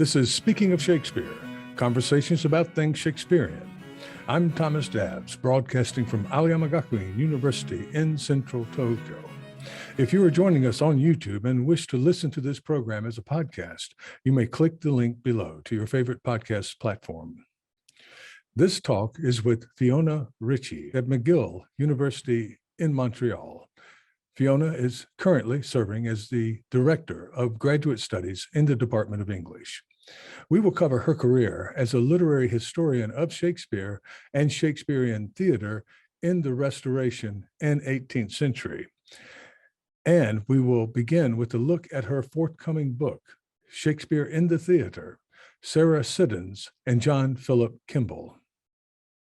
This is Speaking of Shakespeare, conversations about things Shakespearean. I'm Thomas Dabbs, broadcasting from Aoyama Gakuin University in central Tokyo. If you are joining us on YouTube and wish to listen to this program as a podcast, you may click the link below to your favorite podcast platform. This talk is with Fiona Ritchie at McGill University in Montreal. Fiona is currently serving as the Director of Graduate Studies in the Department of English. We will cover her career as a literary historian of Shakespeare and Shakespearean theater in the Restoration and 18th century. And we will begin with a look at her forthcoming book, Shakespeare in the Theater, Sarah Siddons and John Philip Kemble.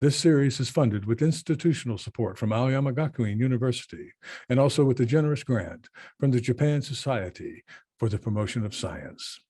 This series is funded with institutional support from Aoyama Gakuin University and also with a generous grant from the Japan Society for the Promotion of Science.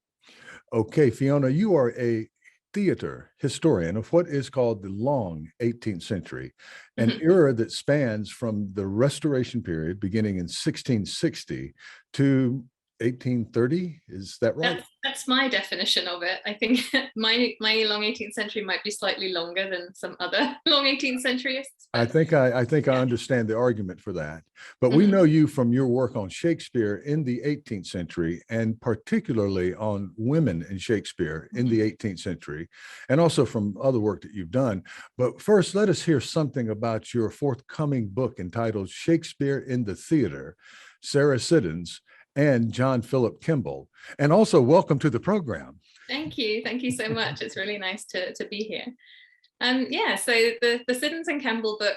Okay, Fiona, you are a theater historian of what is called the long 18th century, an era that spans from the Restoration period beginning in 1660 to 1830. Is that right? That's my definition of it. I think my long 18th century might be slightly longer than some other long 18th centuryists. I think I understand the argument for that. But we know you from your work on Shakespeare in the 18th century, and particularly on women in Shakespeare in the 18th century, and also from other work that you've done. But first, let us hear something about your forthcoming book entitled Shakespeare in the Theater, Sarah Siddons and John Philip Kemble. And also, welcome to the program. Thank you. Thank you so much. It's really nice to be here. So the Siddons and Kemble book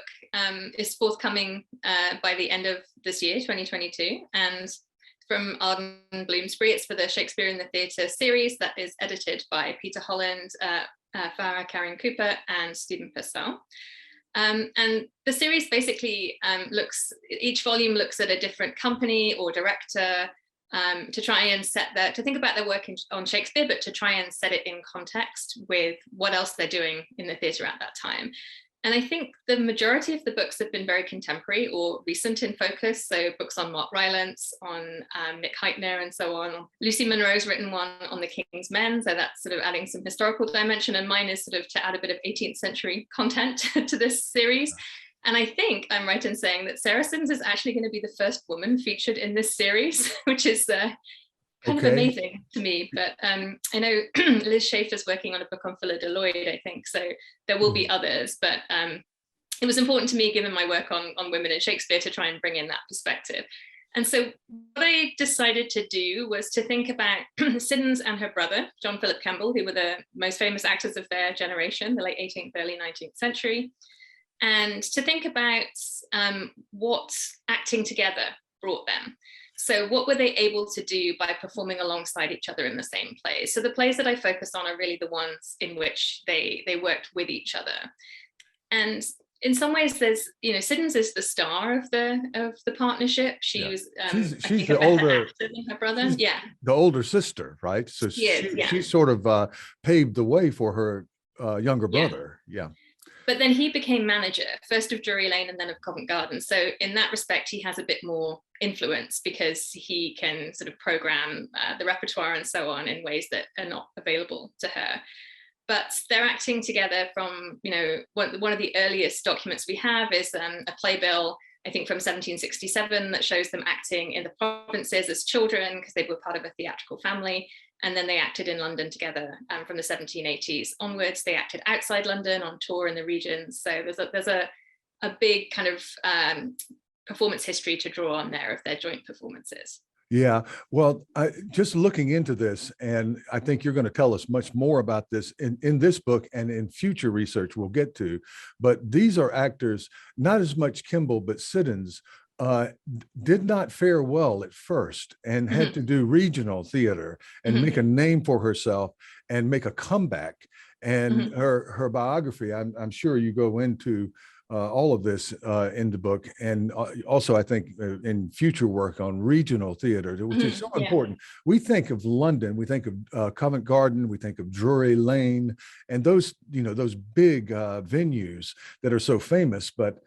is forthcoming by the end of this year, 2022. And from Arden Bloomsbury, it's for the Shakespeare in the Theatre series that is edited by Peter Holland, Farah Karen Cooper, and Stephen Purcell. And the series basically each volume looks at a different company or director to try and to think about their work on Shakespeare, but to try and set it in context with what else they're doing in the theatre at that time. And I think the majority of the books have been very contemporary or recent in focus. So books on Mark Rylance, on Nick Heitner, and so on. Lucy Munro's written one on the King's Men, so that's sort of adding some historical dimension. And mine is sort of to add a bit of 18th century content to this series. And I think I'm right in saying that Sarah Siddons is actually going to be the first woman featured in this series, which is kind of amazing to me. But I know Liz Schaefer's working on a book on Phyllida Lloyd, I think, so there will be others. But it was important to me, given my work on women in Shakespeare, to try and bring in that perspective. And so what I decided to do was to think about Siddons and her brother, John Philip Kemble, who were the most famous actors of their generation, the late 18th, early 19th century, and to think about what acting together brought them. So what were they able to do by performing alongside each other in the same plays? So the plays that I focus on are really the ones in which they worked with each other. And in some ways, there's, Siddons is the star of the partnership. She was she's the older than her brother. The older sister, right? So she sort of paved the way for her younger brother. But then he became manager, first of Drury Lane and then of Covent Garden. So in that respect, he has a bit more influence because he can sort of program the repertoire and so on in ways that are not available to her. But they're acting together from, one of the earliest documents we have is a playbill, I think from 1767, that shows them acting in the provinces as children because they were part of a theatrical family. And then they acted in London together from the 1780s onwards. They acted outside London on tour in the regions. So there's a big kind of performance history to draw on there of their joint performances. Yeah, well, just looking into this, and I think you're going to tell us much more about this in this book and in future research we'll get to. But these are actors, not as much Kemble, but Siddons, did not fare well at first and had to do regional theater and make a name for herself and make a comeback. And her biography, I'm sure you go into all of this in the book, and also I think in future work on regional theater, which is so important. We think of London, we think of Covent Garden, we think of Drury Lane, and those those big venues that are so famous, but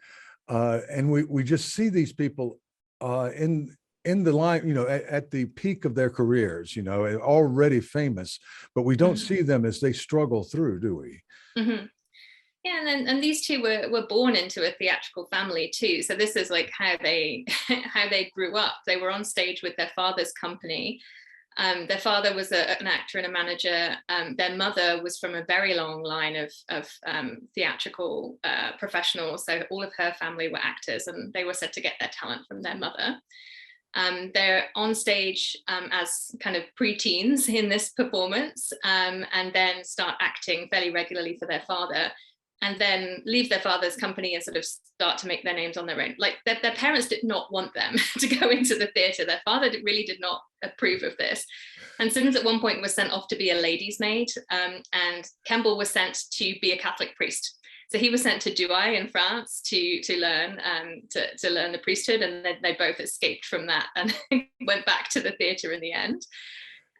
and we just see these people in in the line, at the peak of their careers, already famous, but we don't see them as they struggle through, do we? Mm-hmm. Yeah, and these two were born into a theatrical family too. So this is like how they how they grew up. They were on stage with their father's company. Their father was an actor and a manager. Their mother was from a very long line of theatrical professionals. So all of her family were actors, and they were said to get their talent from their mother. They're on stage as kind of pre-teens in this performance, and then start acting fairly regularly for their father, and then leave their father's company and sort of start to make their names on their own. Like their parents did not want them to go into the theatre. Their father really did not approve of this. And Siddons at one point was sent off to be a lady's maid, and Kemble was sent to be a Catholic priest. So he was sent to Douai in France to learn the priesthood, and then they both escaped from that and went back to the theatre in the end.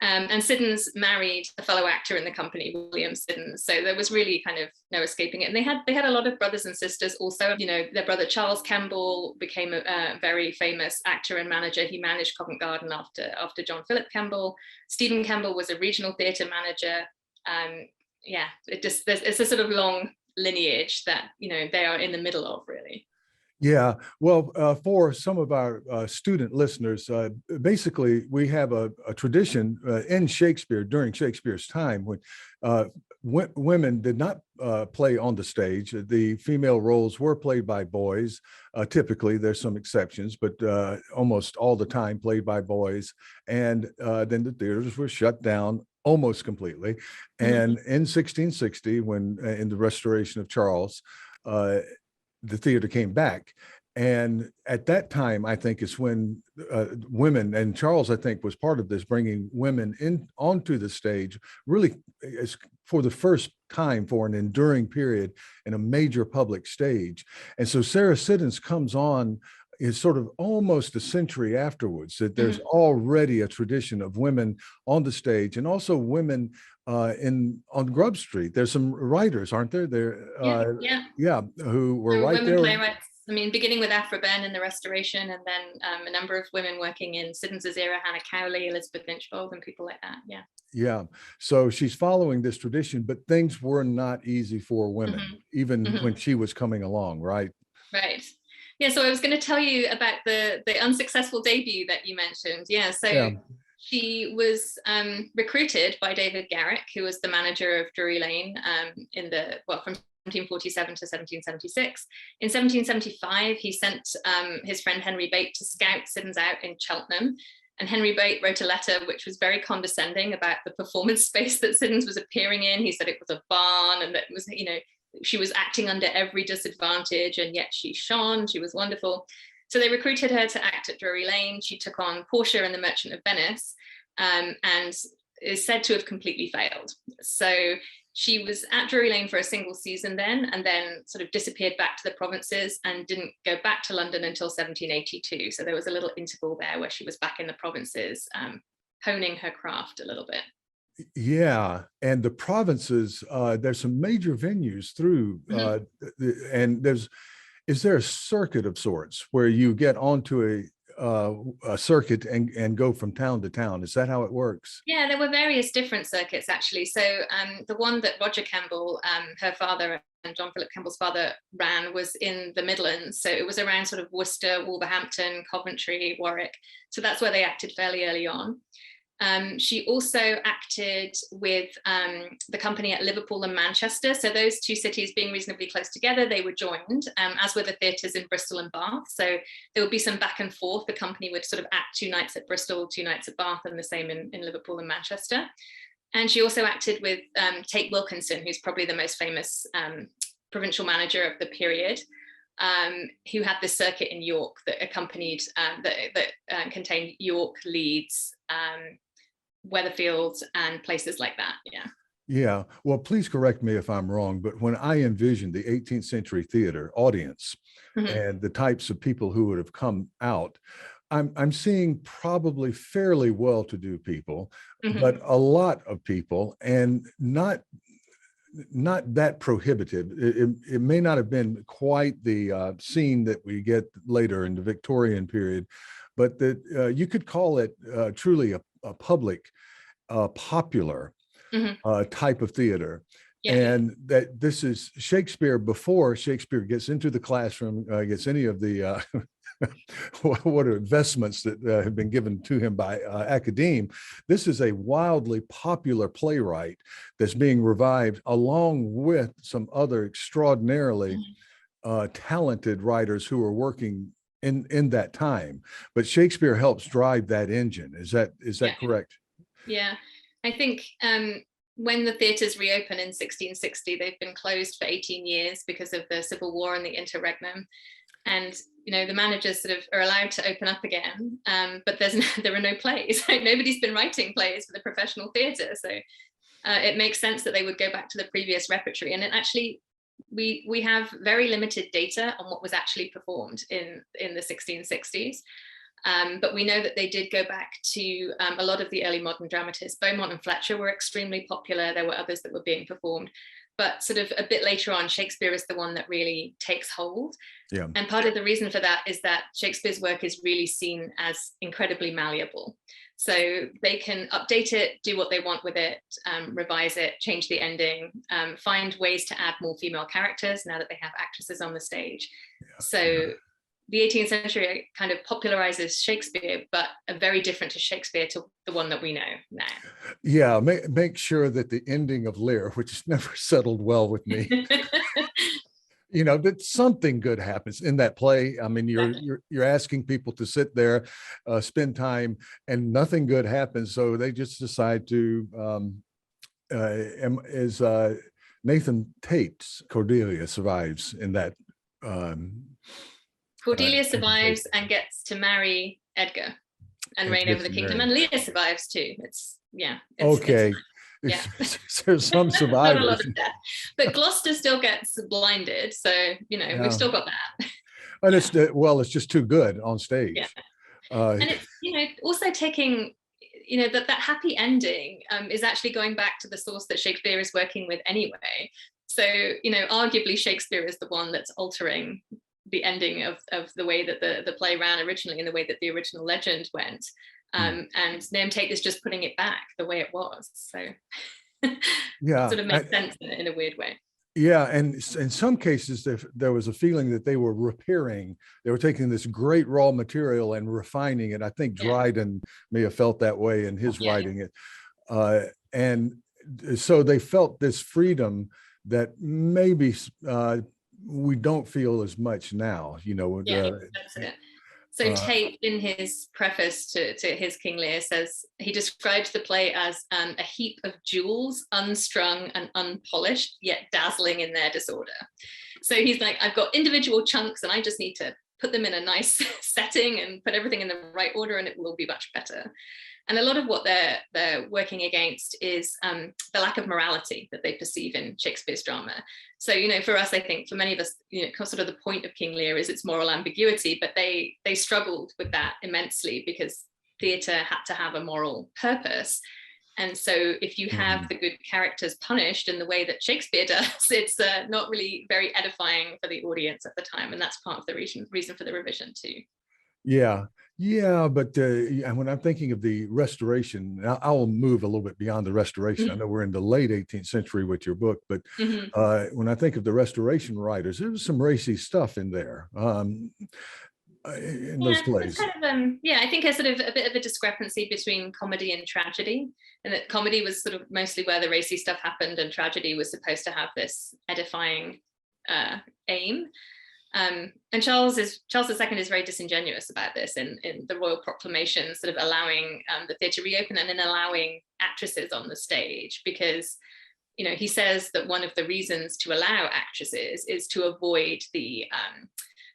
And Siddons married a fellow actor in the company, William Siddons. So there was really kind of no escaping it. And they had a lot of brothers and sisters also. Their brother Charles Kemble became a very famous actor and manager. He managed Covent Garden after John Philip Kemble. Stephen Kemble was a regional theatre manager. It's a sort of long lineage that they are in the middle of, really. Yeah, well, for some of our student listeners, basically we have a tradition in Shakespeare during Shakespeare's time when women did not play on the stage. The female roles were played by boys. Typically, there's some exceptions, but almost all the time played by boys. And then the theaters were shut down almost completely. And in 1660, when in the restoration of Charles, the theater came back. And at that time, I think is when women, and Charles, I think, was part of this, bringing women in onto the stage, really is for the first time for an enduring period in a major public stage. And so Sarah Siddons comes on is sort of almost a century afterwards, that there's already a tradition of women on the stage, and also women on Grub Street. There's some writers, aren't there? Who were right there. Playwrights. I mean, beginning with Aphra Behn in the Restoration, and then a number of women working in Siddons's era, Hannah Cowley, Elizabeth Lynchbold, and people like that. Yeah. Yeah. So she's following this tradition, but things were not easy for women, even when she was coming along, right? Right. Yeah. So I was going to tell you about the unsuccessful debut that you mentioned. Yeah. So she was recruited by David Garrick, who was the manager of Drury Lane from 1747 to 1776. In 1775, he sent his friend Henry Bate to scout Siddons out in Cheltenham. And Henry Bate wrote a letter which was very condescending about the performance space that Siddons was appearing in. He said it was a barn, and that it was, she was acting under every disadvantage, and yet she shone. She was wonderful. So they recruited her to act at Drury Lane. She took on Portia in The Merchant of Venice, and is said to have completely failed. So she was at Drury Lane for a single season then, and then sort of disappeared back to the provinces and didn't go back to London until 1782. So there was a little interval there where she was back in the provinces, honing her craft a little bit. Yeah, and the provinces, there's some major venues through, and is there a circuit of sorts where you get onto a circuit and go from town to town? Is that how it works? Yeah, there were various different circuits actually. So the one that Roger Kemble, her father, and John Philip Kemble's father ran was in the Midlands. So it was around sort of Worcester, Wolverhampton, Coventry, Warwick. So that's where they acted fairly early on. She also acted with the company at Liverpool and Manchester. So those two cities being reasonably close together, they were joined, as were the theatres in Bristol and Bath. So there would be some back and forth. The company would sort of act 2 nights at Bristol, 2 nights at Bath, and the same in Liverpool and Manchester. And she also acted with Tate Wilkinson, who's probably the most famous provincial manager of the period, who had this circuit in York that accompanied, that contained York, Leeds, Weatherfield, and places like that. Yeah. Well, please correct me if I'm wrong, but when I envision the 18th century theater audience and the types of people who would have come out, I'm seeing probably fairly well-to-do people, but a lot of people, and not that prohibitive. It may not have been quite the scene that we get later in the Victorian period, but that you could call it truly a public, popular type of theater. Yeah. And that this is Shakespeare before Shakespeare gets into the classroom, gets any of the what are investments that have been given to him by academe. This is a wildly popular playwright that's being revived along with some other extraordinarily talented writers who are working in that time. But Shakespeare helps drive that engine. Is that correct? Yeah, I think when the theatres reopen in 1660, they've been closed for 18 years because of the Civil War and the interregnum. And the managers sort of are allowed to open up again, but there are no plays. Right? Nobody's been writing plays for the professional theatre, so it makes sense that they would go back to the previous repertory. And it actually, we have very limited data on what was actually performed in the 1660s. But we know that they did go back to a lot of the early modern dramatists. Beaumont and Fletcher were extremely popular. There were others that were being performed. But sort of a bit later on, Shakespeare is the one that really takes hold. Yeah. And part of the reason for that is that Shakespeare's work is really seen as incredibly malleable. So they can update it, do what they want with it, revise it, change the ending, find ways to add more female characters now that they have actresses on the stage. Yeah. So the 18th century kind of popularizes Shakespeare, but are very different to Shakespeare to the one that we know now. Yeah, make sure that the ending of Lear, which has never settled well with me, that something good happens in that play. I mean, you're asking people to sit there, spend time, and nothing good happens. So they just decide to, Nathan Tate's Cordelia survives in that. Cordelia survives and gets to marry Edgar and reign over the kingdom, and Lear survives too. Okay. There's some survivors. Not a lot of death, but Gloucester still gets blinded, so we've still got that. And it's just too good on stage. Yeah. And it's also taking that happy ending is actually going back to the source that Shakespeare is working with anyway. So arguably Shakespeare is the one that's altering the ending of the way that the play ran originally and the way that the original legend went. And Nahum Tate is just putting it back the way it was. So yeah, sort of makes sense in a weird way. Yeah, and in some cases there was a feeling that they were repairing. They were taking this great raw material and refining it. I think Dryden may have felt that way in his writing it. And so they felt this freedom that maybe we don't feel as much now, that's it. So Tate, in his preface to his King Lear, says he describes the play as a heap of jewels, unstrung and unpolished, yet dazzling in their disorder. So he's like, I've got individual chunks and I just need to put them in a nice setting and put everything in the right order and it will be much better. And a lot of what they're working against is the lack of morality that they perceive in Shakespeare's drama. So, for us, I think for many of us, sort of the point of King Lear is its moral ambiguity, but they struggled with that immensely because theatre had to have a moral purpose. And so if you have the good characters punished in the way that Shakespeare does, it's not really very edifying for the audience at the time. And that's part of the reason for the revision too. Yeah, but when I'm thinking of the Restoration, I'll move a little bit beyond the Restoration. I know we're in the late 18th century with your book, but when I think of the Restoration writers, there was some racy stuff in there in those plays. Kind of, I think there's sort of a bit of a discrepancy between comedy and tragedy, and that comedy was sort of mostly where the racy stuff happened, and tragedy was supposed to have this edifying aim. And Charles II is very disingenuous about this in the Royal Proclamation, sort of allowing the theatre reopen and then allowing actresses on the stage, because he says that one of the reasons to allow actresses is to avoid the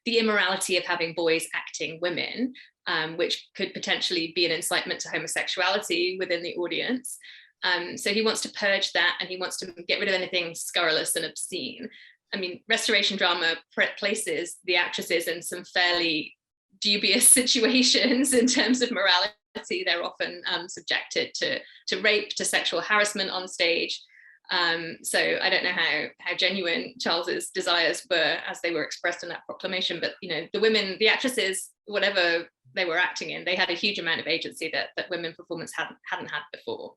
immorality of having boys acting women, which could potentially be an incitement to homosexuality within the audience. So he wants to purge that, and he wants to get rid of anything scurrilous and obscene. I mean, Restoration drama places the actresses in some fairly dubious situations in terms of morality. They're often subjected to rape, to sexual harassment on stage. So I don't know how genuine Charles's desires were as they were expressed in that proclamation, but the women, the actresses, whatever they were acting in, they had a huge amount of agency that women performers hadn't had before.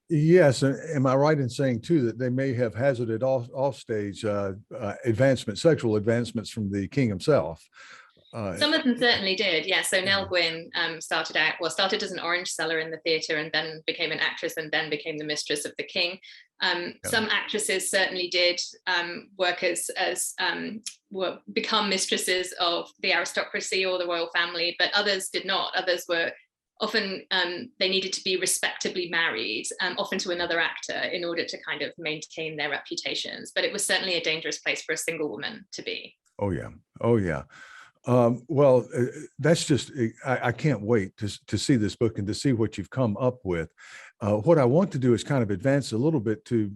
Yes, am I right in saying too that they may have hazarded offstage sexual advancements from the king himself? Some of them certainly did, yeah. So Nell Gwyn started as an orange seller in the theatre and then became an actress and then became the mistress of the king. Some actresses certainly did work become mistresses of the aristocracy or the royal family, but others did not. Others were often, they needed to be respectably married, often to another actor, in order to kind of maintain their reputations. But it was certainly a dangerous place for a single woman to be. Oh yeah, oh yeah. Well, that's just, I can't wait to see this book and to see what you've come up with. What I want to do is kind of advance a little bit to,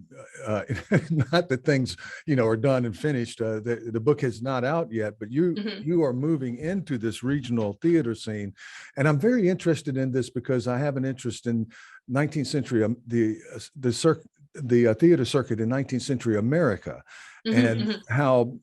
not that things, are done and finished. The book is not out yet, but you are moving into this regional theater scene. And I'm very interested in this because I have an interest in 19th century, the theater circuit in 19th century America, and how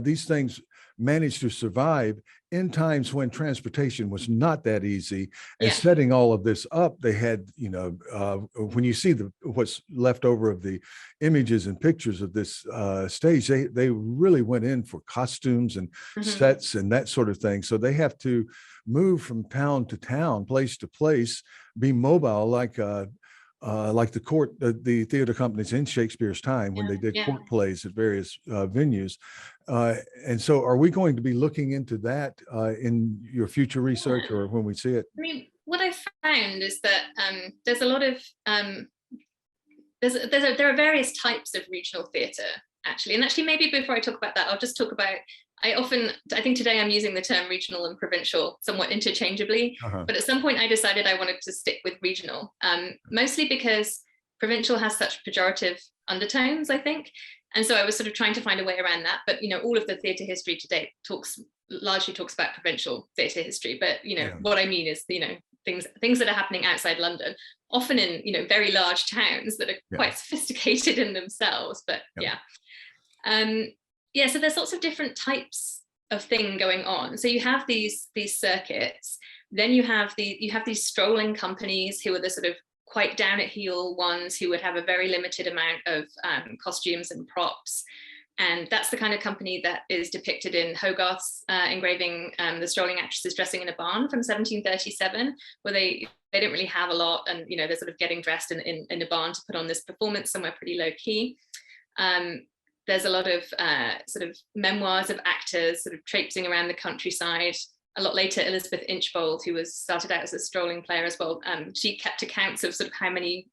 these things managed to survive in times when transportation was not that easy. And setting all of this up, they had, when you see what's left over of the images and pictures of this stage, they really went in for costumes and sets and that sort of thing. So they have to move from town to town, place to place, be mobile like the theater companies in Shakespeare's time when they did court plays at various venues. And so are we going to be looking into that in your future research or when we see it? I mean, what I found is that there's a lot of, there are various types of regional theatre, actually. And actually, maybe before I talk about that, I'll just talk about, I think today I'm using the term regional and provincial somewhat interchangeably, but at some point I decided I wanted to stick with regional, mostly because provincial has such pejorative undertones, I think. And so I was sort of trying to find a way around that. But, all of the theatre history to date largely talks about provincial theatre history. But, what I mean is, things that are happening outside London, often in, very large towns that are quite sophisticated in themselves. But so there's lots of different types of thing going on. So you have these circuits, then you have these strolling companies who are the sort of quite down at heel ones who would have a very limited amount of costumes and props. And that's the kind of company that is depicted in Hogarth's engraving, The Strolling Actresses Dressing in a Barn from 1737, where they didn't really have a lot, and they're sort of getting dressed in a barn to put on this performance somewhere pretty low key. There's a lot of sort of memoirs of actors sort of traipsing around the countryside. A lot later, Elizabeth Inchbald, who started out as a strolling player as well, she kept accounts of sort of how many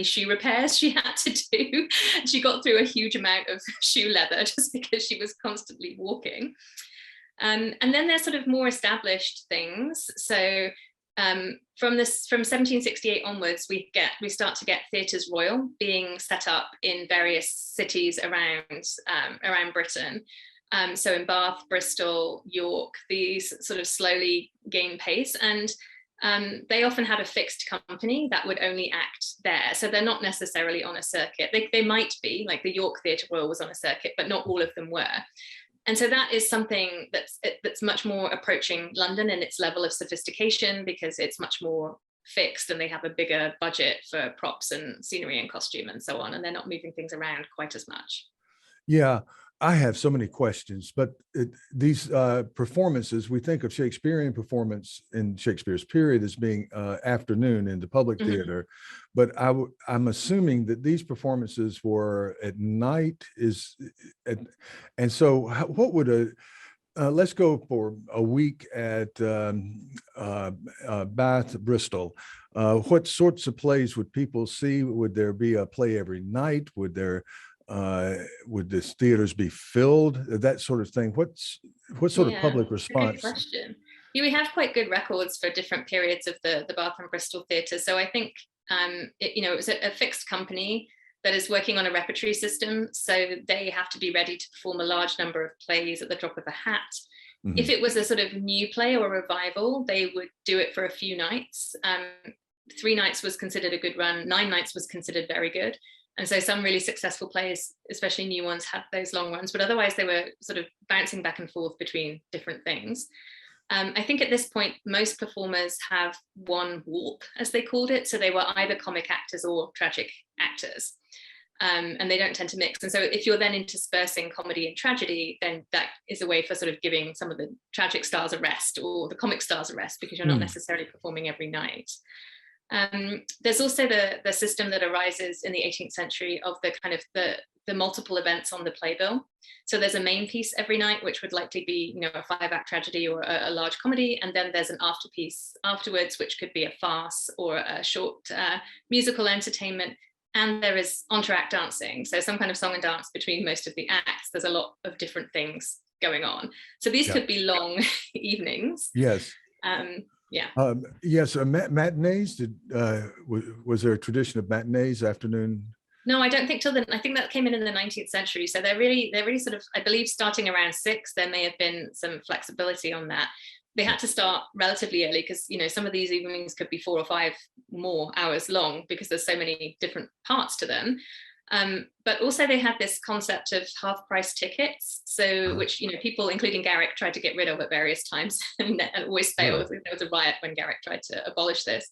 shoe repairs she had to do. She got through a huge amount of shoe leather just because she was constantly walking. And then there's sort of more established things. So from 1768 onwards, we start to get theatres royal being set up in various cities around Britain. So in Bath, Bristol, York, these sort of slowly gain pace, and they often had a fixed company that would only act there. So they're not necessarily on a circuit. They might be, like the York Theatre Royal was on a circuit, but not all of them were. And so that is something that's much more approaching London in its level of sophistication, because it's much more fixed and they have a bigger budget for props and scenery and costume and so on. And they're not moving things around quite as much. Yeah, I have so many questions, but these performances, we think of Shakespearean performance in Shakespeare's period as being afternoon in the public theater, but I'm assuming that these performances were at night. And so what would let's go for a week at Bath, Bristol. What sorts of plays would people see? Would there be a play every night? Would the theaters be filled? That sort of thing. What sort of public response? Good question. We have quite good records for different periods of the Bath and Bristol theatre. So I think it was a fixed company that is working on a repertory system. So they have to be ready to perform a large number of plays at the drop of a hat. If it was a sort of new play or revival, they would do it for a few nights. 3 nights was considered a good run. 9 nights was considered very good. And so some really successful plays, especially new ones, had those long runs, but otherwise they were sort of bouncing back and forth between different things. I think at this point, most performers have one warp, as they called it. So they were either comic actors or tragic actors. And they don't tend to mix. And so if you're then interspersing comedy and tragedy, then that is a way for sort of giving some of the tragic stars a rest or the comic stars a rest, because you're not necessarily performing every night. There's also the system that arises in the 18th century of the kind of the multiple events on the playbill. So there's a main piece every night, which would likely be, you know, a 5-act tragedy or a large comedy. And then there's an afterpiece afterwards, which could be a farce or a short musical entertainment. And there is entr'acte dancing. So some kind of song and dance between most of the acts. There's a lot of different things going on. So these could be long evenings. Yes. Yes, matinees. Was there a tradition of matinees, afternoon? No, I don't think I think that came in the 19th century. So they're really sort of, I believe, starting around 6. There may have been some flexibility on that. They had to start relatively early because, you know, some of these evenings could be 4 or 5 more hours long because there's so many different parts to them. But also they had this concept of half-price tickets, so which, you know, people, including Garrick, tried to get rid of at various times and always failed. There was a riot when Garrick tried to abolish this.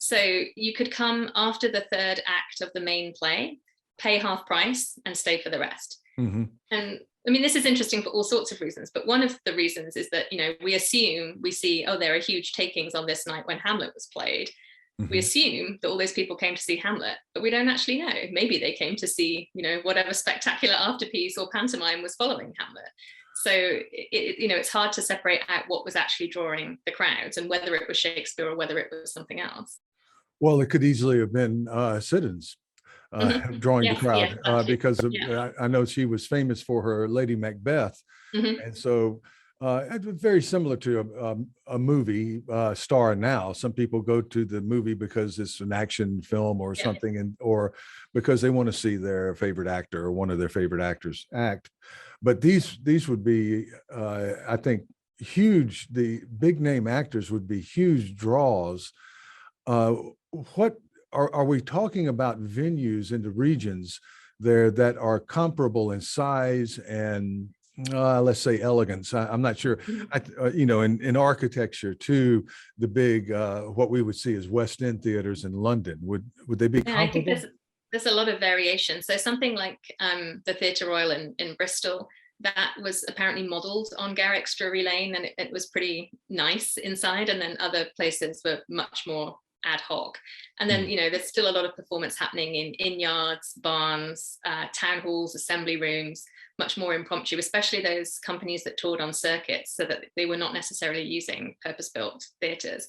So you could come after the 3rd act of the main play, pay half price, and stay for the rest. And I mean, this is interesting for all sorts of reasons, but one of the reasons is that, you know, we see, oh, there are huge takings on this night when Hamlet was played. We assume that all those people came to see Hamlet, but we don't actually know. Maybe they came to see, you know, whatever spectacular afterpiece or pantomime was following Hamlet. So, you know, it's hard to separate out what was actually drawing the crowds and whether it was Shakespeare or whether it was something else. Well, it could easily have been Siddons drawing the crowd, because I know she was famous for her Lady Macbeth. And so very similar to a movie star now. Some people go to the movie because it's an action film or something, or because they want to see their favorite actor or one of their favorite actors act. But these would be, I think, huge. The big name actors would be huge draws. What are we talking about? Venues in the regions there that are comparable in size and let's say elegance. I'm not sure. You know, in architecture to the big what we would see as West End theaters in London. Would they be comparable? I think there's a lot of variation. So something like the Theatre Royal in Bristol, that was apparently modelled on Garrick's Drury Lane, and it was pretty nice inside. And then other places were much more ad hoc. And then, you know, there's still a lot of performance happening in inn-yards, barns, town halls, assembly rooms, much more impromptu, especially those companies that toured on circuits, so that they were not necessarily using purpose-built theatres.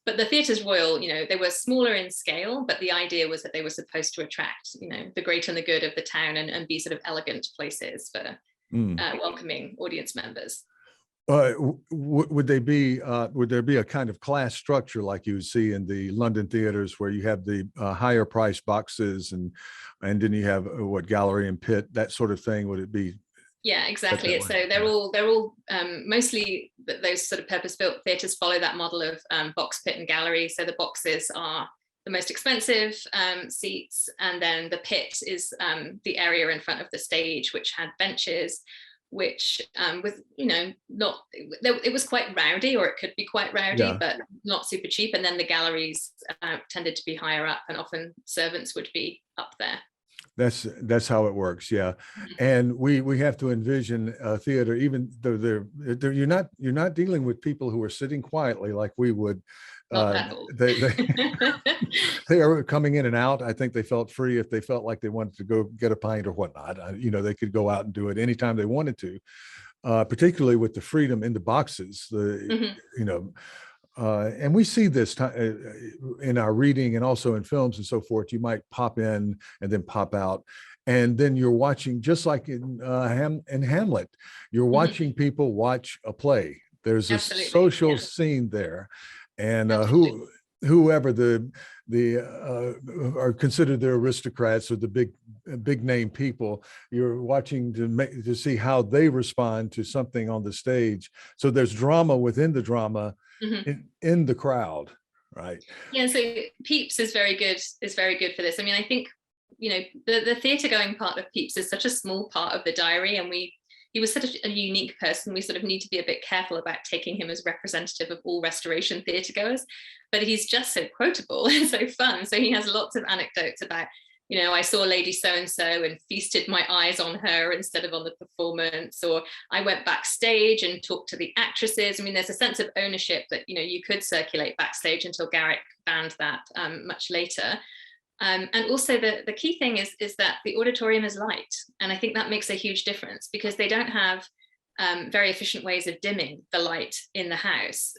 But the Theatres Royal, you know, they were smaller in scale, but the idea was that they were supposed to attract, you know, the great and the good of the town and be sort of elegant places for welcoming audience members. Would there be a kind of class structure like you would see in the London theaters, where you have the higher price boxes and then you have what, gallery and pit, that sort of thing? Would it be? Yeah, exactly. So they're all mostly those sort of purpose-built theatres follow that model of box, pit, and gallery. So the boxes are the most expensive seats, and then the pit is the area in front of the stage, which had benches, which was, you know, not, it was quite rowdy, or it could be quite rowdy, but not super cheap. And then the galleries tended to be higher up, and often servants would be up there. That's how it works, And we have to envision a theater, even though you're not dealing with people who are sitting quietly like we would. They are coming in and out. I think they felt free if they felt like they wanted to go get a pint or whatnot. You know, they could go out and do it anytime they wanted to, particularly with the freedom in the boxes. You know. And we see this in our reading and also in films and so forth. You might pop in and then pop out, and then you're watching, just like in Hamlet, you're watching people watch a play. There's a social scene there, and whoever are considered the aristocrats or the big name people, you're watching to see how they respond to something on the stage. So there's drama within the drama. In the crowd, right? Yeah, so Pepys is very good for this. I mean, I think the theatre going part of Pepys is such a small part of the diary, and he was such a unique person. We sort of need to be a bit careful about taking him as representative of all Restoration theatre goers, but he's just so quotable and so fun. So he has lots of anecdotes about, I saw Lady so-and-so and feasted my eyes on her instead of on the performance, or I went backstage and talked to the actresses. I mean, there's a sense of ownership that, you could circulate backstage until Garrick banned that much later. And also the key thing is that the auditorium is light. And I think that makes a huge difference, because they don't have very efficient ways of dimming the light in the house,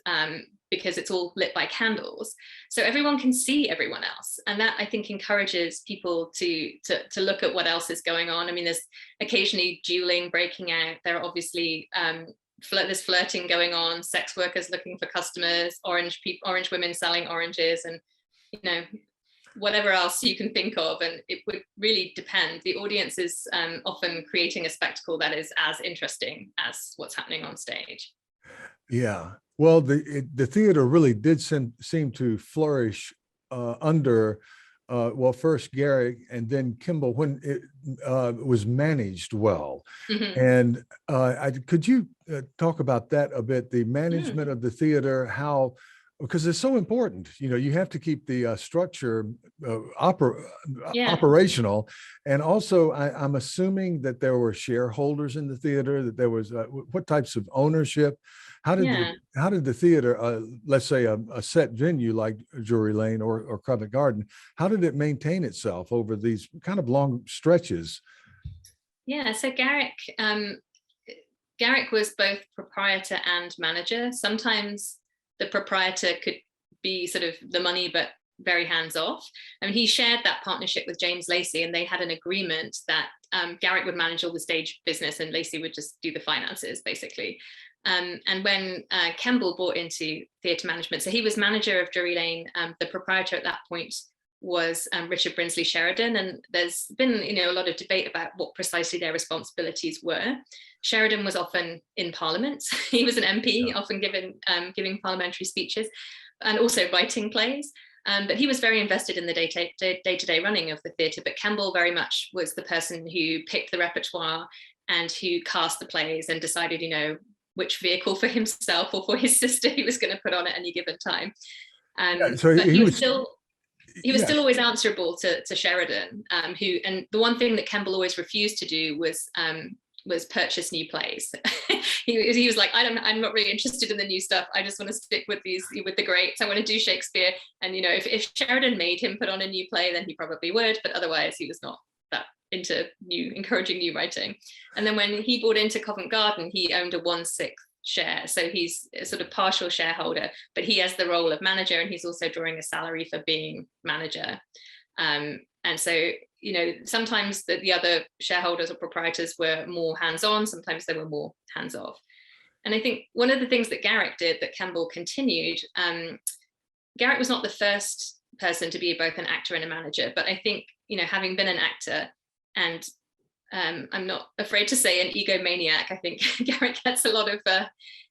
because it's all lit by candles. So everyone can see everyone else. And that, I think, encourages people to look at what else is going on. I mean, there's occasionally dueling breaking out. There are obviously there's flirting going on, sex workers looking for customers, orange women selling oranges, and, whatever else you can think of. And it would really depend. The audience is often creating a spectacle that is as interesting as what's happening on stage. Yeah, well, the theater really did seem to flourish under, first Garrick and then Kemble, when it was managed well. And could you talk about that a bit, the management of the theater, because it's so important, you have to keep the structure operational. And also, I'm assuming that there were shareholders in the theater, that there was, what types of ownership? How did the theater, let's say a set venue like Drury Lane or Covent Garden, how did it maintain itself over these kind of long stretches? Yeah, so Garrick was both proprietor and manager. Sometimes the proprietor could be sort of the money, but very hands off. I mean, he shared that partnership with James Lacey, and they had an agreement that Garrick would manage all the stage business and Lacey would just do the finances, basically. And when Kemble bought into theatre management, so he was manager of Drury Lane, the proprietor at that point was Richard Brinsley Sheridan, and there's been a lot of debate about what precisely their responsibilities were. Sheridan was often in Parliament. He was an MP, often giving parliamentary speeches, and also writing plays. But he was very invested in the day-to-day running of the theatre. But Kemble very much was the person who picked the repertoire and who cast the plays and decided, which vehicle for himself or for his sister he was going to put on at any given time. So but he was still always answerable to Sheridan, and the one thing that Kemble always refused to do was purchase new plays. he was like, I'm not really interested in the new stuff. I just want to stick with the greats. I want to do Shakespeare. And if Sheridan made him put on a new play, then he probably would, but otherwise he was not that into encouraging new writing. And then when he bought into Covent Garden, he owned a 1/6 share. So he's a sort of partial shareholder, but he has the role of manager, and he's also drawing a salary for being manager. And so, sometimes the other shareholders or proprietors were more hands-on, sometimes they were more hands-off. And I think one of the things that Garrick did that Kemble continued, Garrick was not the first person to be both an actor and a manager, but I think, having been an actor, and I'm not afraid to say an egomaniac, I think Garrick gets a lot of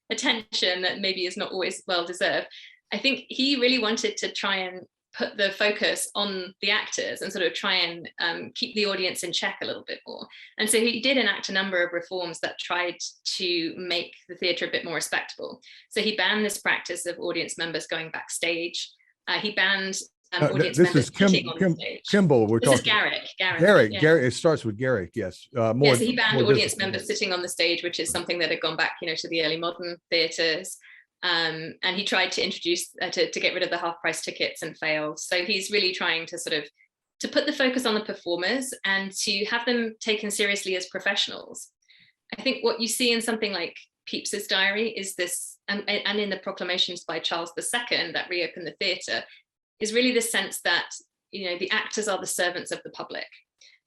attention that maybe is not always well deserved. I think he really wanted to try and put the focus on the actors and sort of try and keep the audience in check a little bit more. And so he did enact a number of reforms that tried to make the theatre a bit more respectable. So he banned this practice of audience members going backstage. He banned audience members sitting on the stage. Kemble, we're this talking. Is Garrick. Garrick. It starts with Garrick, yes. So he banned audience members sitting on the stage, which is something that had gone back, to the early modern theatres. And he tried to introduce to get rid of the half-price tickets and failed. So he's really trying to to put the focus on the performers and to have them taken seriously as professionals. I think what you see in something like Pepys's diary is this, and in the proclamations by Charles II that reopened the theatre, is really the sense that the actors are the servants of the public,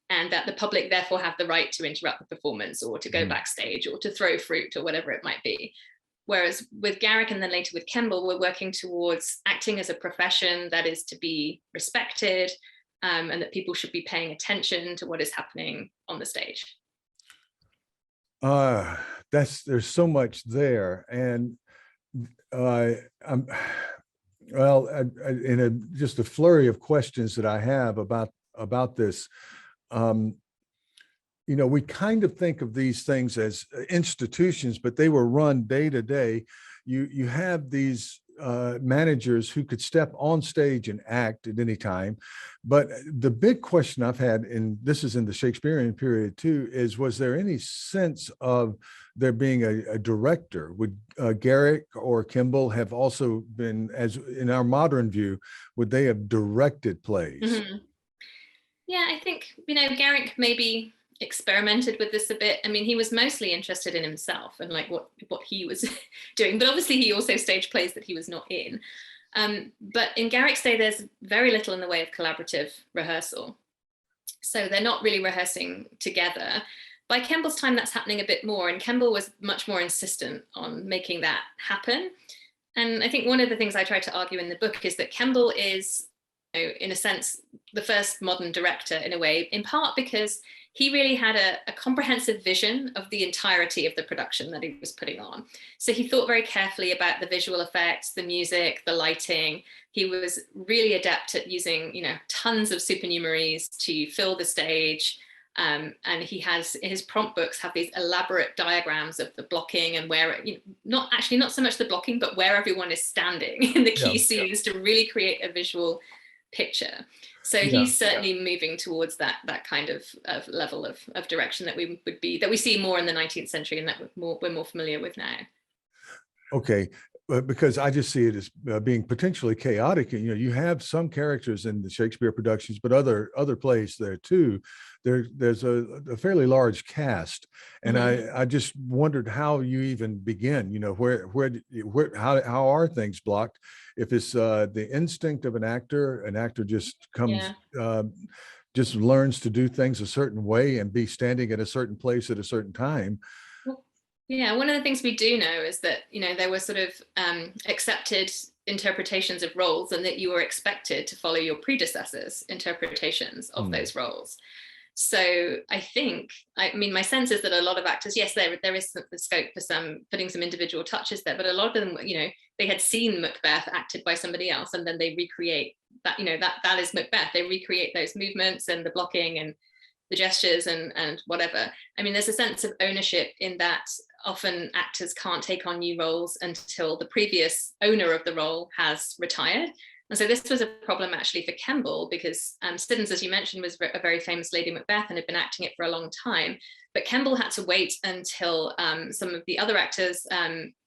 and that the public therefore have the right to interrupt the performance or to go backstage or to throw fruit or whatever it might be. Whereas with Garrick and then later with Kemble, we're working towards acting as a profession that is to be respected, and that people should be paying attention to what is happening on the stage. There's so much there. And just a flurry of questions that I have about about this. You know, we kind of think of these things as institutions, but they were run day to day. You have these managers who could step on stage and act at any time. But the big question I've had, and this is in the Shakespearean period too, is was there any sense of there being a director? Would Garrick or Kemble have also been, as in our modern view, would they have directed plays? Mm-hmm. Yeah, I think, Garrick maybe experimented with this a bit. I mean, he was mostly interested in himself and like what he was doing, but obviously he also staged plays that he was not in. But in Garrick's day, there's very little in the way of collaborative rehearsal. So they're not really rehearsing together. By Kemble's time, that's happening a bit more, and Kemble was much more insistent on making that happen. And I think one of the things I try to argue in the book is that Kemble is, in a sense, the first modern director in a way, in part because he really had a comprehensive vision of the entirety of the production that he was putting on. So he thought very carefully about the visual effects, the music, the lighting. He was really adept at using, tons of supernumeraries to fill the stage. And he has, his prompt books have these elaborate diagrams of the blocking and where, not so much the blocking, but where everyone is standing in the key scenes to really create a visual picture. So he's certainly moving towards that kind of level of direction that we see more in the 19th century and that we're more familiar with now. Okay, because I just see it as being potentially chaotic. You have some characters in the Shakespeare productions, but other plays there too. There's a fairly large cast, and I just wondered how you even begin. How are things blocked? If it's the instinct of an actor just comes, just learns to do things a certain way and be standing at a certain place at a certain time. Yeah, one of the things we do know is that, there were sort of accepted interpretations of roles and that you were expected to follow your predecessors' interpretations of those roles. So I think, my sense is that a lot of actors, yes, there is the scope for putting some individual touches there, but a lot of them, they had seen Macbeth acted by somebody else and then they recreate that, that is Macbeth. They recreate those movements and the blocking and the gestures and whatever. There's a sense of ownership in that often actors can't take on new roles until the previous owner of the role has retired. And so this was a problem actually for Kemble because Siddons, as you mentioned, was a very famous Lady Macbeth and had been acting it for a long time. But Kemble had to wait until some of the other actors,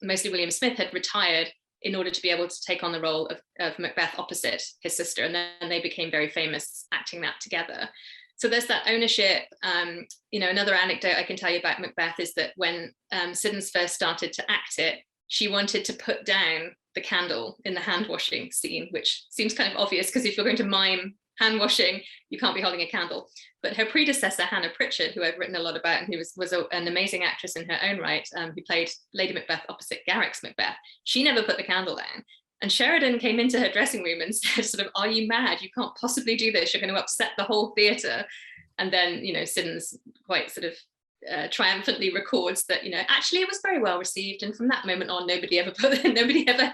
mostly William Smith, had retired in order to be able to take on the role of Macbeth opposite his sister. And then they became very famous acting that together. So there's that ownership. Another anecdote I can tell you about Macbeth is that when Siddons first started to act it, she wanted to put down the candle in the hand washing scene, which seems kind of obvious because if you're going to mime hand washing, you can't be holding a candle. But her predecessor, Hannah Pritchard, who I've written a lot about and who was an amazing actress in her own right, who played Lady Macbeth opposite Garrick's Macbeth, she never put the candle down. And Sheridan came into her dressing room and said, sort of, are you mad? You can't possibly do this. You're going to upset the whole theatre. And then, Siddons quite sort of triumphantly records that, actually it was very well received. And from that moment on, nobody ever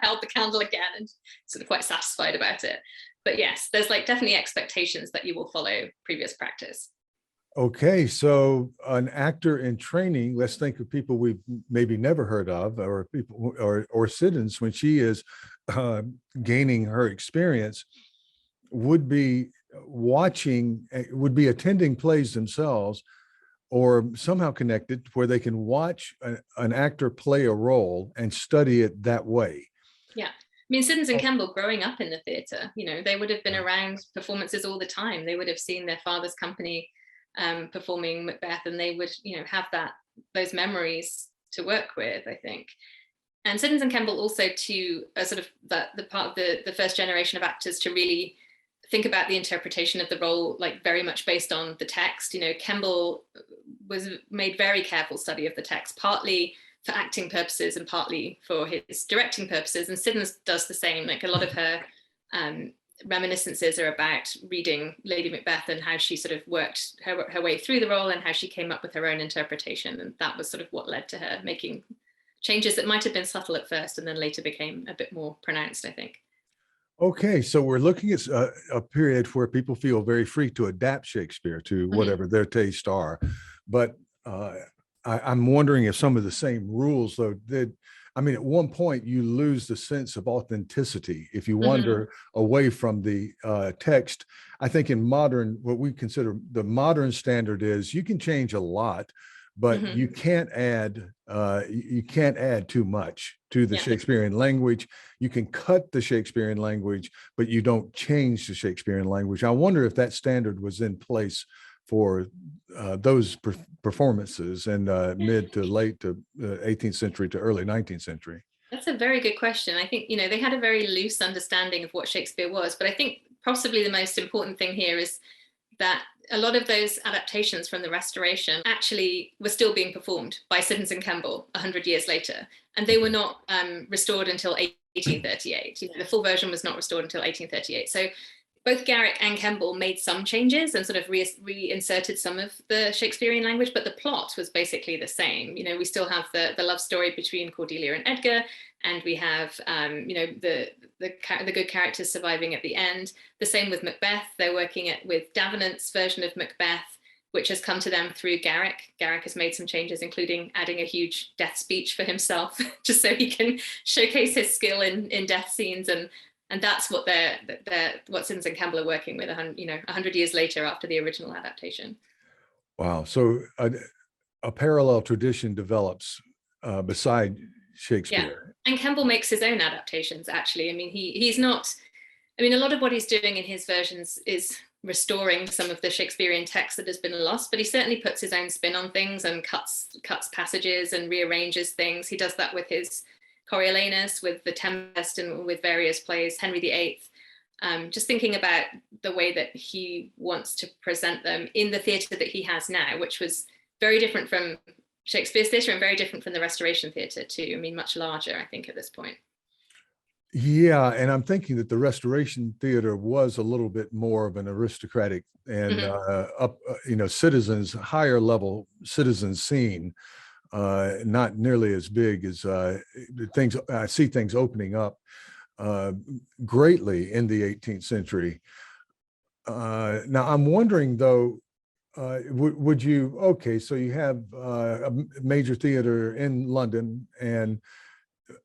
held the candle again and sort of quite satisfied about it. But yes, there's definitely expectations that you will follow previous practice. Okay, so an actor in training, let's think of people we've maybe never heard of, or people, or Siddons, when she is gaining her experience, would be attending plays themselves, or somehow connected where they can watch an actor play a role and study it that way. Yeah. Siddons and Kemble growing up in the theatre, they would have been around performances all the time. They would have seen their father's company performing Macbeth, and they would, have those memories to work with, I think. And Siddons and Kemble also to sort of the part of the first generation of actors to really think about the interpretation of the role, very much based on the text. Kemble made very careful study of the text, partly for acting purposes and partly for his directing purposes. And Siddons does the same. A lot of her reminiscences are about reading Lady Macbeth and how she sort of worked her way through the role and how she came up with her own interpretation. And that was sort of what led to her making changes that might have been subtle at first and then later became a bit more pronounced, I think. Okay, so we're looking at a period where people feel very free to adapt Shakespeare to Mhm. whatever their tastes are. But uh, I'm wondering if some of the same rules, though, did. I mean, at one point, you lose the sense of authenticity if you Mhm. wander away from the text. I think in modern, what we consider the modern standard is you can change a lot, but Mhm. you can't add too much to the Yeah. Shakespearean language. You can cut the Shakespearean language, but you don't change the Shakespearean language. I wonder if that standard was in place for those performances in mid to late to 18th century to early 19th century. That's a very good question. I think, they had a very loose understanding of what Shakespeare was, but I think possibly the most important thing here is that a lot of those adaptations from the Restoration actually were still being performed by Siddons and Kemble 100 years later, and they were Okay. not restored until 1838. The full version was not restored until 1838. So both Garrick and Kemble made some changes and sort of reinserted some of the Shakespearean language, but the plot was basically the same. We still have the love story between Cordelia and Edgar, and we have the good characters surviving at the end. The same with Macbeth. They're working with Davenant's version of Macbeth, which has come to them through Garrick. Garrick has made some changes, including adding a huge death speech for himself, just so he can showcase his skill in death scenes, and that's what what Siddons and Campbell are working with, 100 years later after the original adaptation. Wow. So a parallel tradition develops beside Yeah, Shakespeare. and Campbell makes his own adaptations. Actually, I mean, he's not. I mean, a lot of what he's doing in his versions is restoring some of the Shakespearean text that has been lost, but he certainly puts his own spin on things and cuts passages and rearranges things. He does that with his Coriolanus, with the Tempest, and with various plays, Henry VIII. Just thinking about the way that he wants to present them in the theatre that he has now, which was very different from Shakespeare's theatre and very different from the Restoration theatre too. I mean, much larger, I think, at this point. Yeah, and I'm thinking that the Restoration Theater was a little bit more of an aristocratic and Mm-hmm. citizens, higher level citizen scene, not nearly as big as things. I see things opening up uh, greatly in the 18th century. Now, I'm wondering though, would you, okay, so you have a major theater in London and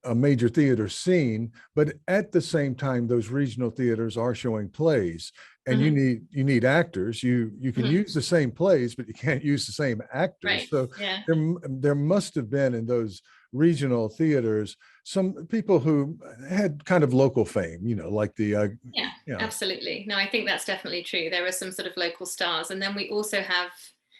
a major theater scene, but at the same time, those regional theaters are showing plays, and Mm-hmm. you need actors. You can Mm-hmm. use the same plays, but you can't use the same actors. Right. So Yeah. there must have been in those regional theaters some people who had kind of local fame, like the Yeah, yeah. absolutely. No, I think that's definitely true. There are some sort of local stars. And then we also have,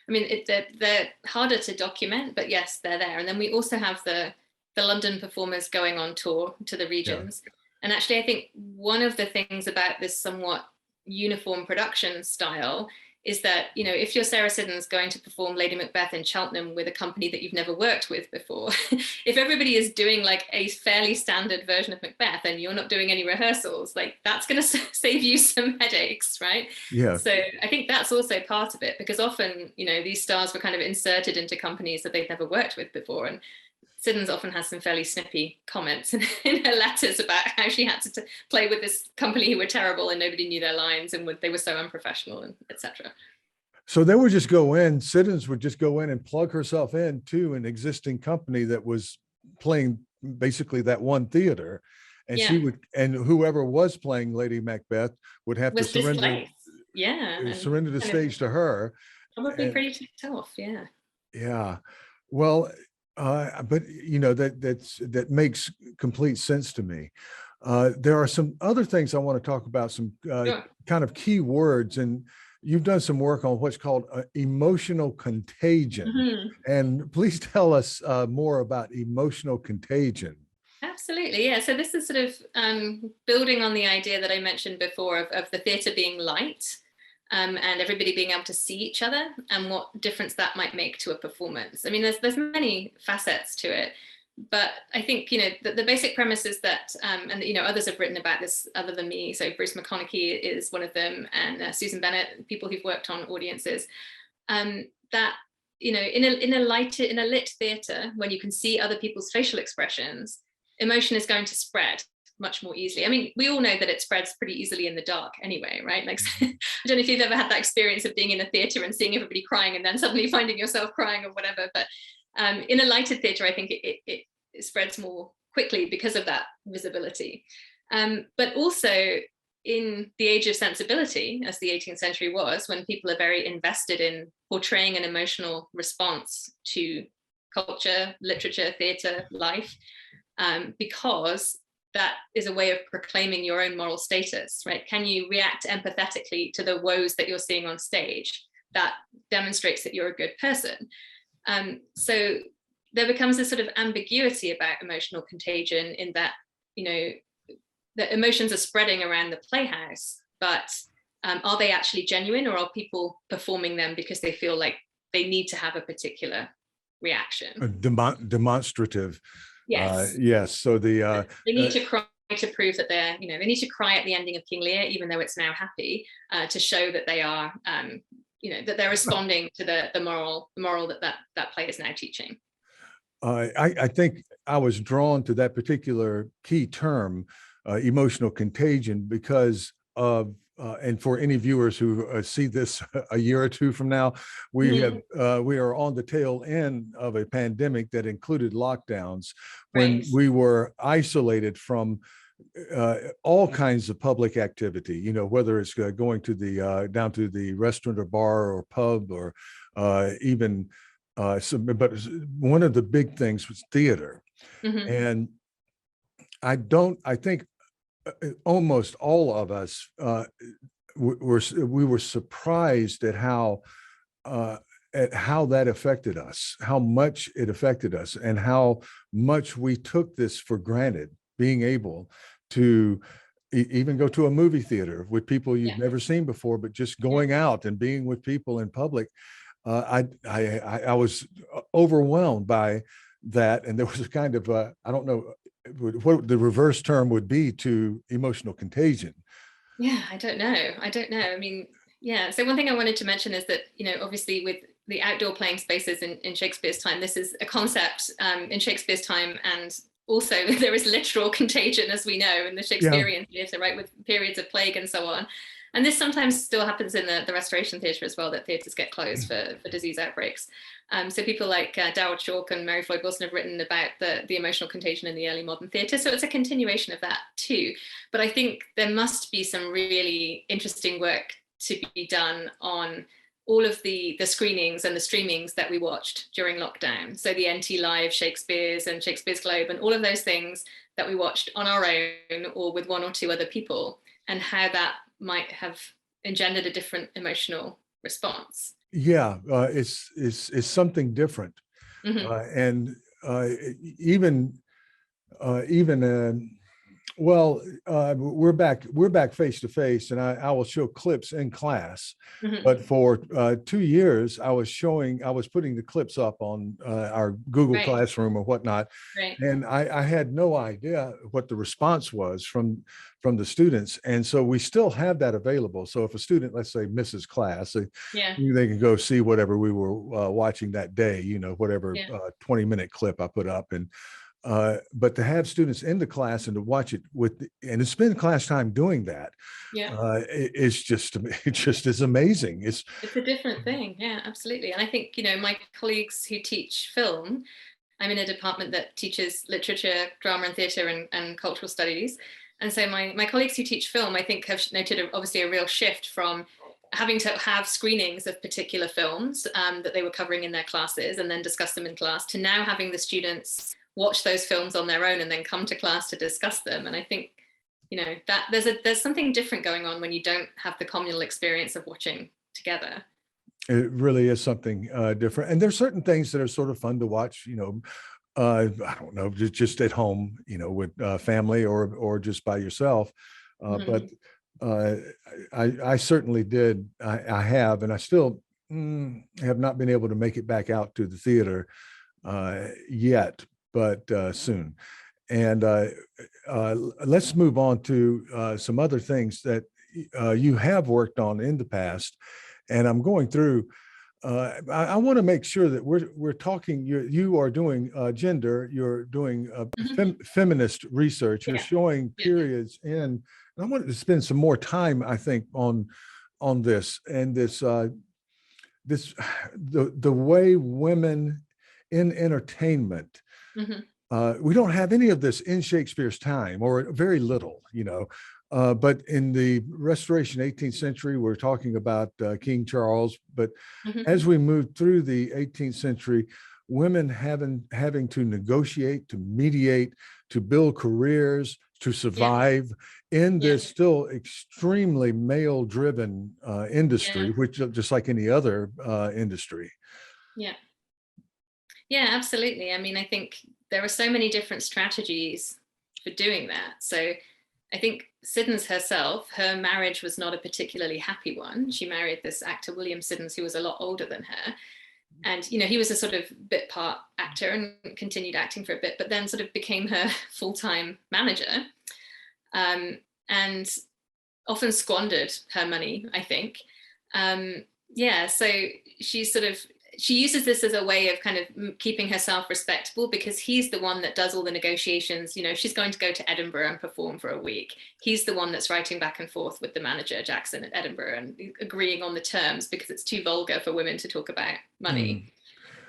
I mean, they're harder to document, but yes, they're there. And then we also have the London performers going on tour to the Yeah. regions. And actually, I think one of the things about this somewhat uniform production style is that, if you're Sarah Siddons going to perform Lady Macbeth in Cheltenham with a company that you've never worked with before, if everybody is doing like a fairly standard version of Macbeth and you're not doing any rehearsals, like that's going to save you some headaches, right? Yeah. So I think that's also part of it, because often, these stars were kind of inserted into companies that they've never worked with before. And Siddons often has some fairly snippy comments in her letters about how she had to play with this company who were terrible and nobody knew their lines and they were so unprofessional, and etc. So they would just go in, Siddons would just go in and plug herself into an existing company that was playing basically that one theater. And Yeah, and whoever was playing Lady Macbeth would have to was displaced. Yeah, and surrender the kind of stage to her. probably And pretty ticked off. Yeah. yeah, well, but that makes complete sense to me. There are some other things I want to talk about, some Sure. kind of key words, and you've done some work on what's called emotional contagion. Mhm. And please tell us more about emotional contagion. Absolutely, yeah. So this is sort of building on the idea that I mentioned before of the theatre being light, and everybody being able to see each other, and what difference that might make to a performance. I mean, there's many facets to it, but I think the basic premise is that, and others have written about this other than me. So Bruce McConaughey is one of them, and Susan Bennett, people who've worked on audiences, that in a lit theatre, when you can see other people's facial expressions, emotion is going to spread. much more easily. I mean, we all know that it spreads pretty easily in the dark anyway, right? Like, I don't know if you've ever had that experience of being in a theatre and seeing everybody crying and then suddenly finding yourself crying or whatever. But in a lighted theatre, I think it spreads more quickly because of that visibility. But also in the age of sensibility, as the 18th century was, when people are very invested in portraying an emotional response to culture, literature, theatre, life, because that is a way of proclaiming your own moral status, right? Can you react empathetically to the woes that you're seeing on stage? That demonstrates that you're a good person. So there becomes a sort of ambiguity about emotional contagion in that, you know, the emotions are spreading around the playhouse, but are they actually genuine, or are people performing them because they feel like they need to have a particular reaction? Demonstrative. Yes. Yes. So they need to cry to prove that they're, you know, they need to cry at the ending of King Lear, even though it's now happy, to show that they are, you know, that they're responding to the moral that play is now teaching. I think I was drawn to that particular key term, emotional contagion, because of and for any viewers who see this a year or two from now, we are on the tail end of a pandemic that included lockdowns, when we were isolated from all kinds of public activity, you know, whether it's going to the down to the restaurant or bar or pub, or even but one of the big things was theater. And I think almost all of us we were surprised at how that affected us, how much it affected us, and how much we took this for granted, being able to even go to a movie theater with people you've never seen before, but just going out and being with people in public. I was overwhelmed by that, and there was a kind of I don't know what the reverse term would be to emotional contagion. Yeah, I don't know. I mean, yeah. So one thing I wanted to mention is that, you know, obviously with the outdoor playing spaces in Shakespeare's time, this is a concept in Shakespeare's time, and also there is literal contagion, as we know, in the Shakespearean theatre, right, with periods of plague and so on. And this sometimes still happens in the Restoration theatre as well, that theatres get closed for disease outbreaks. So people like Darrell Chalk and Mary Floyd Wilson have written about the emotional contagion in the early modern theatre. So it's a continuation of that too. But I think there must be some really interesting work to be done on all of the screenings and the streamings that we watched during lockdown. So the NT Live Shakespeare's and Shakespeare's Globe and all of those things that we watched on our own or with one or two other people, and how that might have engendered a different emotional response. Yeah, it's something different. And even well, we're back face to face, and I will show clips in class. But for 2 years, I was putting the clips up on our Google Classroom or whatnot, and I had no idea what the response was from the students. And so we still have that available. So if a student, let's say, misses class, they can go see whatever we were watching that day, you know, whatever 20-minute clip I put up. And but to have students in the class and to watch it and to spend class time doing that, it's just amazing. It's a different thing. Yeah, absolutely. And I think, you know, my colleagues who teach film, I'm in a department that teaches literature, drama and theatre and cultural studies. And so my colleagues who teach film, I think, have noted obviously a real shift from having to have screenings of particular films that they were covering in their classes and then discuss them in class, to now having the students watch those films on their own and then come to class to discuss them. And I think, you know, that there's something different going on when you don't have the communal experience of watching together. It really is something different. And there's certain things that are sort of fun to watch, you know, I don't know, just at home, you know, with family or just by yourself. But I certainly did. I have, and I still have not been able to make it back out to the theater yet, but soon. And let's move on to some other things that you have worked on in the past. And I'm going through I want to make sure that we're talking. You are doing gender. You're doing feminist research. You're showing periods in. And I wanted to spend some more time, I think, on this and the way women in entertainment. We don't have any of this in Shakespeare's time, or very little, but in the Restoration 18th century, we're talking about King Charles. But as we move through the 18th century, women having to negotiate, to mediate, to build careers, to survive in this still extremely male-driven industry, which just like any other industry. Yeah, absolutely. I mean, I think there are so many different strategies for doing that. So I think Siddons herself, her marriage was not a particularly happy one. She married this actor, William Siddons, who was a lot older than her. And, he was a sort of bit part actor and continued acting for a bit, but then sort of became her full-time manager, and often squandered her money, I think. So she uses this as a way of kind of keeping herself respectable, because he's the one that does all the negotiations. She's going to go to Edinburgh and perform for a week. He's the one that's writing back and forth with the manager, Jackson, at Edinburgh, and agreeing on the terms, because it's too vulgar for women to talk about money.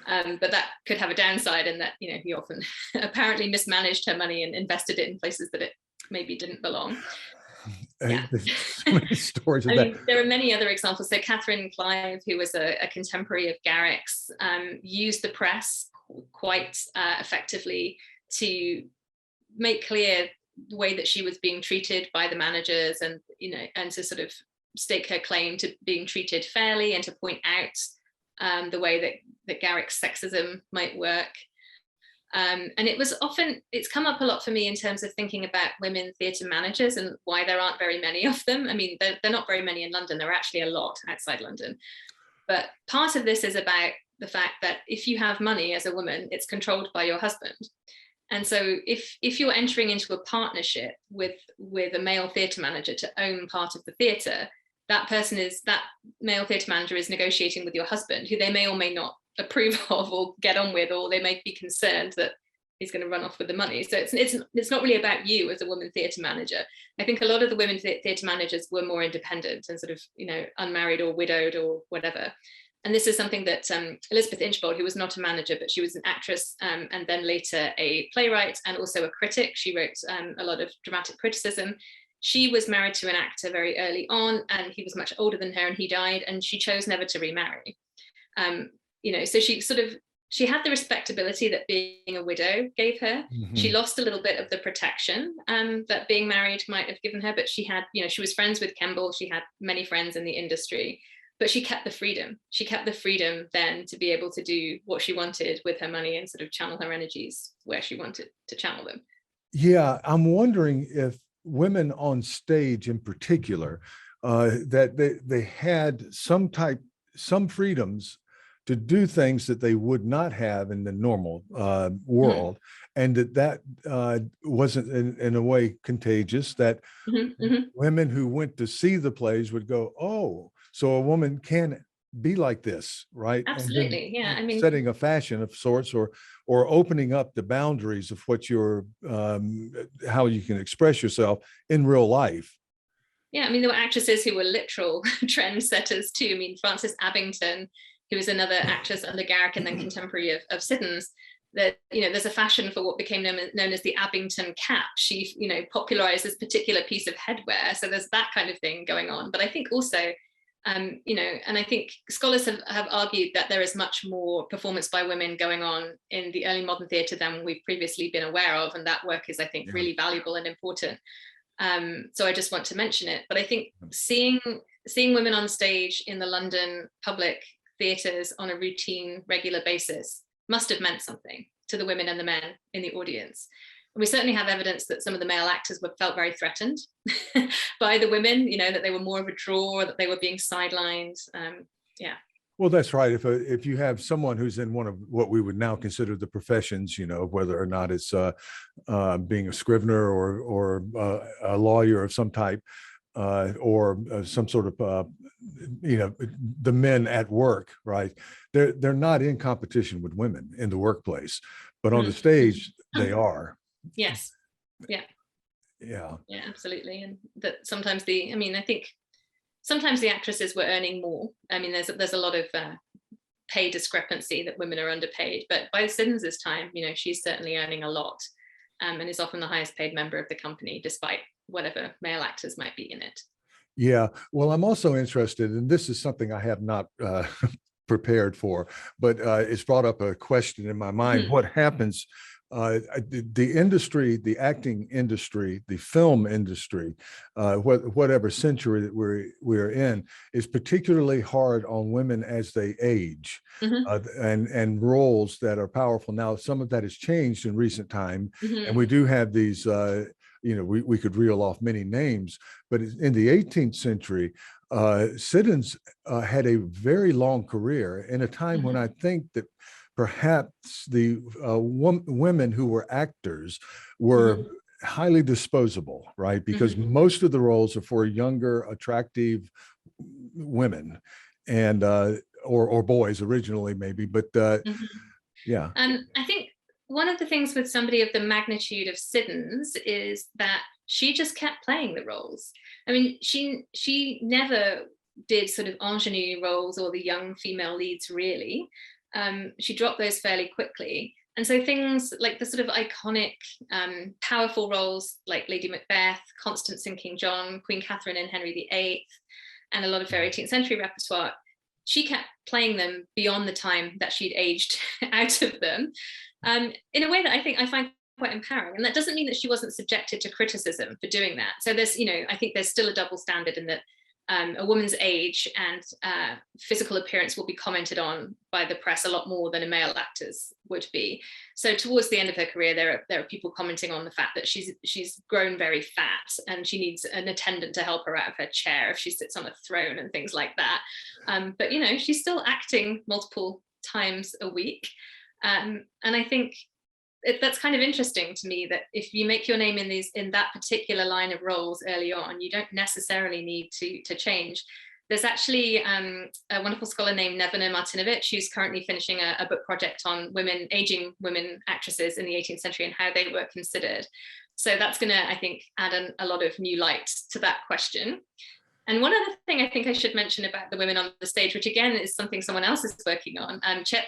But that could have a downside in that, he often apparently mismanaged her money and invested it in places that it maybe didn't belong. There's so many stories of that. mean, there are many other examples. So Catherine Clive, who was a contemporary of Garrick's, used the press quite effectively to make clear the way that she was being treated by the managers, and and to sort of stake her claim to being treated fairly, and to point out the way that Garrick's sexism might work. And it's come up a lot for me in terms of thinking about women theatre managers and why there aren't very many of them. I mean, they're not very many in London. There are actually a lot outside London. But part of this is about the fact that if you have money as a woman, it's controlled by your husband. And so if you're entering into a partnership with a male theatre manager to own part of the theatre, that male theatre manager is negotiating with your husband, who they may or may not approve of or get on with, or they may be concerned that he's going to run off with the money. So it's not really about you as a woman theatre manager. I think a lot of the women theatre managers were more independent and sort of unmarried or widowed or whatever. And this is something that Elizabeth Inchbald, who was not a manager, but she was an actress, and then later a playwright and also a critic. She wrote a lot of dramatic criticism. She was married to an actor very early on, and he was much older than her, and he died, and she chose never to remarry. So she had the respectability that being a widow gave her. She lost a little bit of the protection that being married might have given her, but she had, she was friends with Kemble. She had many friends in the industry, but she kept the freedom. She kept the freedom then to be able to do what she wanted with her money and sort of channel her energies where she wanted to channel them. Yeah, I'm wondering if women on stage in particular, that they had some freedoms to do things that they would not have in the normal world, and that wasn't in a way contagious, that women who went to see the plays would go, oh, so a woman can be like this, right? Absolutely. Yeah. I mean, setting a fashion of sorts, or opening up the boundaries of what how you can express yourself in real life. Yeah. I mean, there were actresses who were literal trendsetters too. I mean, Frances Abington, who was another actress under Garrick and then contemporary of Siddons, that, there's a fashion for what became known as the Abington cap. She, popularized this particular piece of headwear. So there's that kind of thing going on. But I think also, and I think scholars have argued that there is much more performance by women going on in the early modern theatre than we've previously been aware of. And that work is, I think, really valuable and important. So I just want to mention it. But I think seeing women on stage in the London public theatres on a routine, regular basis must have meant something to the women and the men in the audience. And we certainly have evidence that some of the male actors felt very threatened by the women, that they were more of a draw, that they were being sidelined. Well, that's right. If you have someone who's in one of what we would now consider the professions, whether or not it's being a scrivener or a lawyer of some type, or some sort of the men at work, right? They're not in competition with women in the workplace, but on the stage they are. Yes. Yeah. Yeah. Yeah, absolutely. And that sometimes I think sometimes the actresses were earning more. I mean, there's a lot of pay discrepancy, that women are underpaid, but by Siddons's time, she's certainly earning a lot, and is often the highest paid member of the company, despite whatever male actors might be in it. Yeah. Well, I'm also interested, and this is something I have not prepared for, but it's brought up a question in my mind. What happens? The industry, the acting industry, the film industry, whatever century that we're in, is particularly hard on women as they age, and roles that are powerful. Now, some of that has changed in recent time, and we do have these. We could reel off many names, but in the 18th century, Siddons had a very long career in a time when I think that perhaps the women who were actors were highly disposable, right? Because most of the roles are for younger, attractive women, and or boys originally, maybe, but yeah. I think one of the things with somebody of the magnitude of Siddons is that she just kept playing the roles. I mean, she never did sort of ingenue roles or the young female leads, really. She dropped those fairly quickly. And so things like the sort of iconic, powerful roles like Lady Macbeth, Constance in King John, Queen Catherine in Henry VIII, and a lot of her 18th century repertoire, she kept playing them beyond the time that she'd aged out of them, in a way that I find quite empowering. And that doesn't mean that she wasn't subjected to criticism for doing that. So there's, I think there's still a double standard in that a woman's age and physical appearance will be commented on by the press a lot more than a male actor's would be. So towards the end of her career, there are people commenting on the fact that she's grown very fat and she needs an attendant to help her out of her chair if she sits on a throne and things like that. But she's still acting multiple times a week, and I think that's kind of interesting to me, that if you make your name in that particular line of roles early on, you don't necessarily need to change. There's actually a wonderful scholar named Nevena Martinovic, who's currently finishing a book project on aging women actresses in the 18th century and how they were considered. So that's going to, I think, add a lot of new light to that question. And one other thing I think I should mention about the women on the stage, which again is something someone else is working on.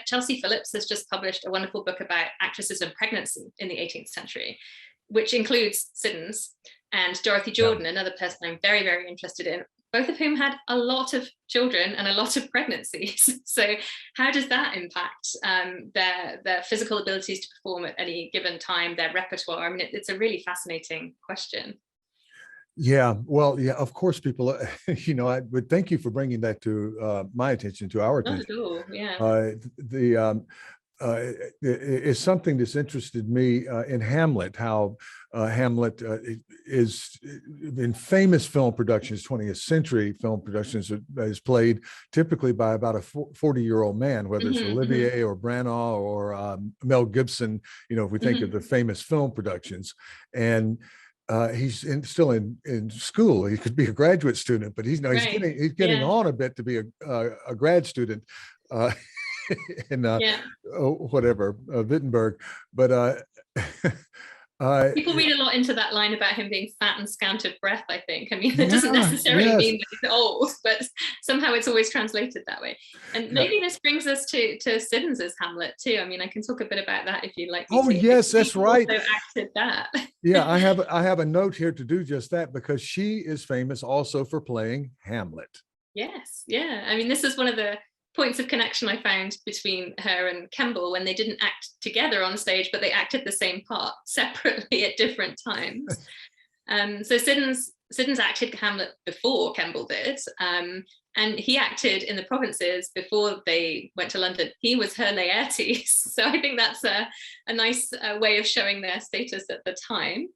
Chelsea Phillips has just published a wonderful book about actresses and pregnancy in the 18th century, which includes Siddons and Dorothy Jordan, another person I'm very, very interested in, both of whom had a lot of children and a lot of pregnancies. So how does that impact their physical abilities to perform at any given time, their repertoire? I mean, it's a really fascinating question. Yeah, well, yeah, of course, people, I would thank you for bringing that to my attention, to our attention. Not at all, yeah. It's something that's interested me in Hamlet, how Hamlet is in famous film productions, 20th century film productions, is played typically by about a 40-year-old man, whether it's Olivier or Branagh or Mel Gibson, if we think of the famous film productions. And he's still in school. He could be a graduate student, but he's getting on a bit to be a grad student in Wittenberg. But people read a lot into that line about him being fat and scant of breath, I think. I mean, it doesn't necessarily mean that he's old, but somehow it's always translated that way. And maybe this brings us to Siddons's Hamlet too. I mean, I can talk a bit about that if you'd like me to. Yes, that's right. Also acted that. Yeah, I have a note here to do just that, because she is famous also for playing Hamlet. Yes, yeah. I mean, this is one of the points of connection I found between her and Kemble, when they didn't act together on stage, but they acted the same part separately at different times. So Siddons acted Hamlet before Kemble did, and he acted in the provinces before they went to London. He was her Laertes, so I think that's a nice way of showing their status at the time.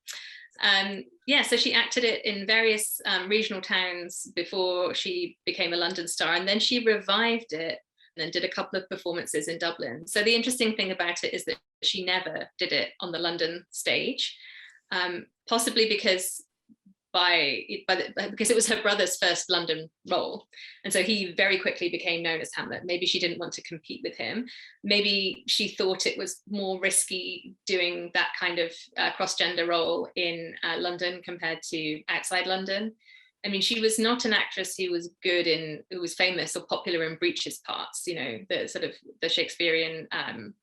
So she acted it in various regional towns before she became a London star, and then she revived it and then did a couple of performances in Dublin. So the interesting thing about it is that she never did it on the London stage, possibly because because it was her brother's first London role, and so he very quickly became known as Hamlet. Maybe she didn't want to compete with him. Maybe she thought it was more risky doing that kind of cross-gender role in London compared to outside London. I mean, she was not an actress who was who was famous or popular in breeches parts, you know, the sort of the Shakespearean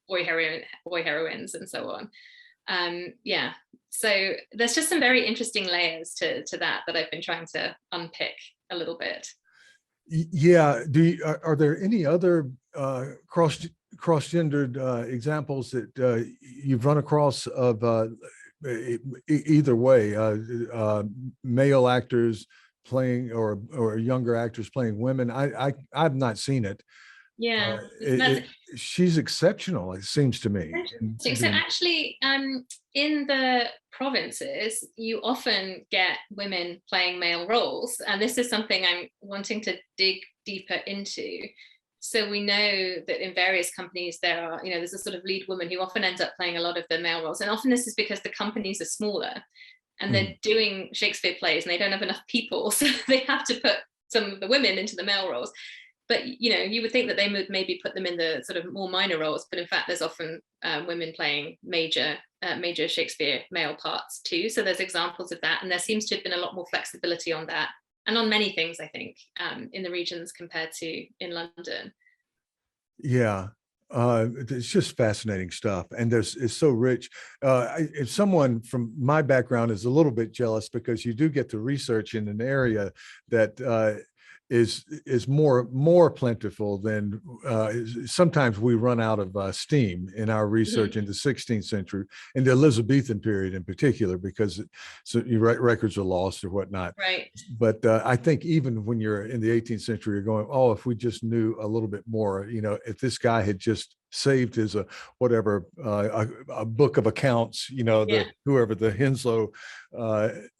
boy heroines and so on. Yeah, so there's just some very interesting layers to that I've been trying to unpick a little bit. Yeah, are there any other cross-gendered examples that you've run across of either way, male actors playing or younger actors playing women? I've not seen it. Yeah, she's exceptional, it seems to me. So actually, in the provinces, you often get women playing male roles, and this is something I'm wanting to dig deeper into. So we know that in various companies there's a sort of lead woman who often ends up playing a lot of the male roles, and often this is because the companies are smaller and they're doing Shakespeare plays and they don't have enough people, so they have to put some of the women into the male roles. But you would think that they would maybe put them in the sort of more minor roles, but in fact there's often women playing major Shakespeare male parts too. So there's examples of that, and there seems to have been a lot more flexibility on that, and on many things, I think, in the regions compared to in London. Yeah, it's just fascinating stuff, and it's so rich. If someone from my background is a little bit jealous, because you do get to research in an area that is more plentiful than sometimes we run out of steam in our research in the 16th century, in the Elizabethan period in particular, because records are lost or whatnot. Right. But I think even when you're in the 18th century, you're going, oh, if we just knew a little bit more, if this guy had just saved his a book of accounts, whoever the Henslow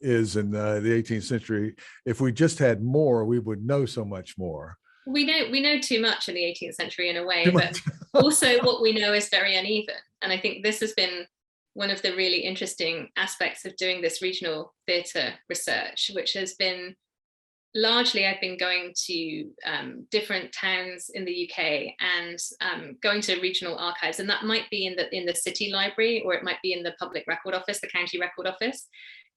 is in the 18th century, if we just had more, we would know so much more. We know too much in the 18th century in a way, but also what we know is very uneven. And I think this has been one of the really interesting aspects of doing this regional theatre research, which has been largely I've been going to different towns in the UK and going to regional archives, and that might be in the city library, or it might be in the public record office, the county record office.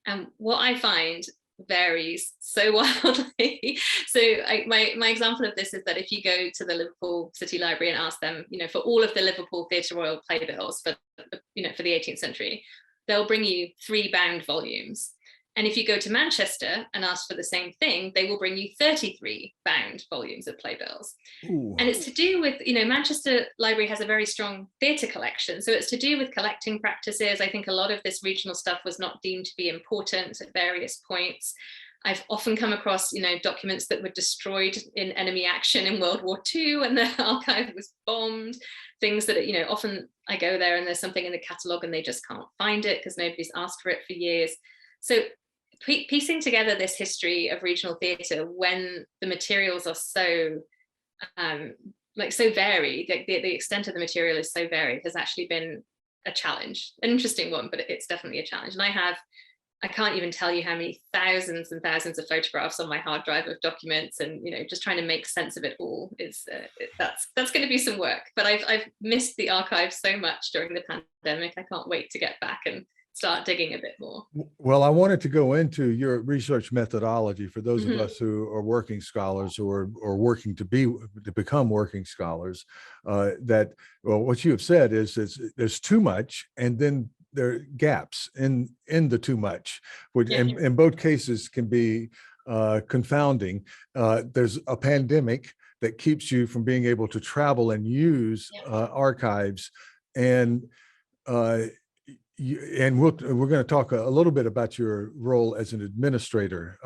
And what I find varies so wildly. So my example of this is that if you go to the Liverpool City Library and ask them, for all of the Liverpool Theatre Royal playbills for the 18th century, they'll bring you 3 bound volumes. And if you go to Manchester and ask for the same thing, they will bring you 33 bound volumes of playbills. Ooh. And it's to do with, Manchester Library has a very strong theatre collection. So it's to do with collecting practices. I think a lot of this regional stuff was not deemed to be important at various points. I've often come across, documents that were destroyed in enemy action in World War II and the archive was bombed. Things that, often I go there and there's something in the catalogue and they just can't find it because nobody's asked for it for years. So piecing together this history of regional theatre when the materials are so so varied, the extent of the material is so varied, has actually been a challenge, an interesting one, but it's definitely a challenge. And I can't even tell you how many thousands and thousands of photographs on my hard drive of documents, and just trying to make sense of it all is that's going to be some work. But I've missed the archive so much during the pandemic. I can't wait to get back and start digging a bit more. Well, I wanted to go into your research methodology for those of us who are working scholars or working to become working scholars. What you have said is there's too much, and then there are gaps in the too much, which in both cases can be confounding. There's a pandemic that keeps you from being able to travel and use archives, and we're going to talk a little bit about your role as an administrator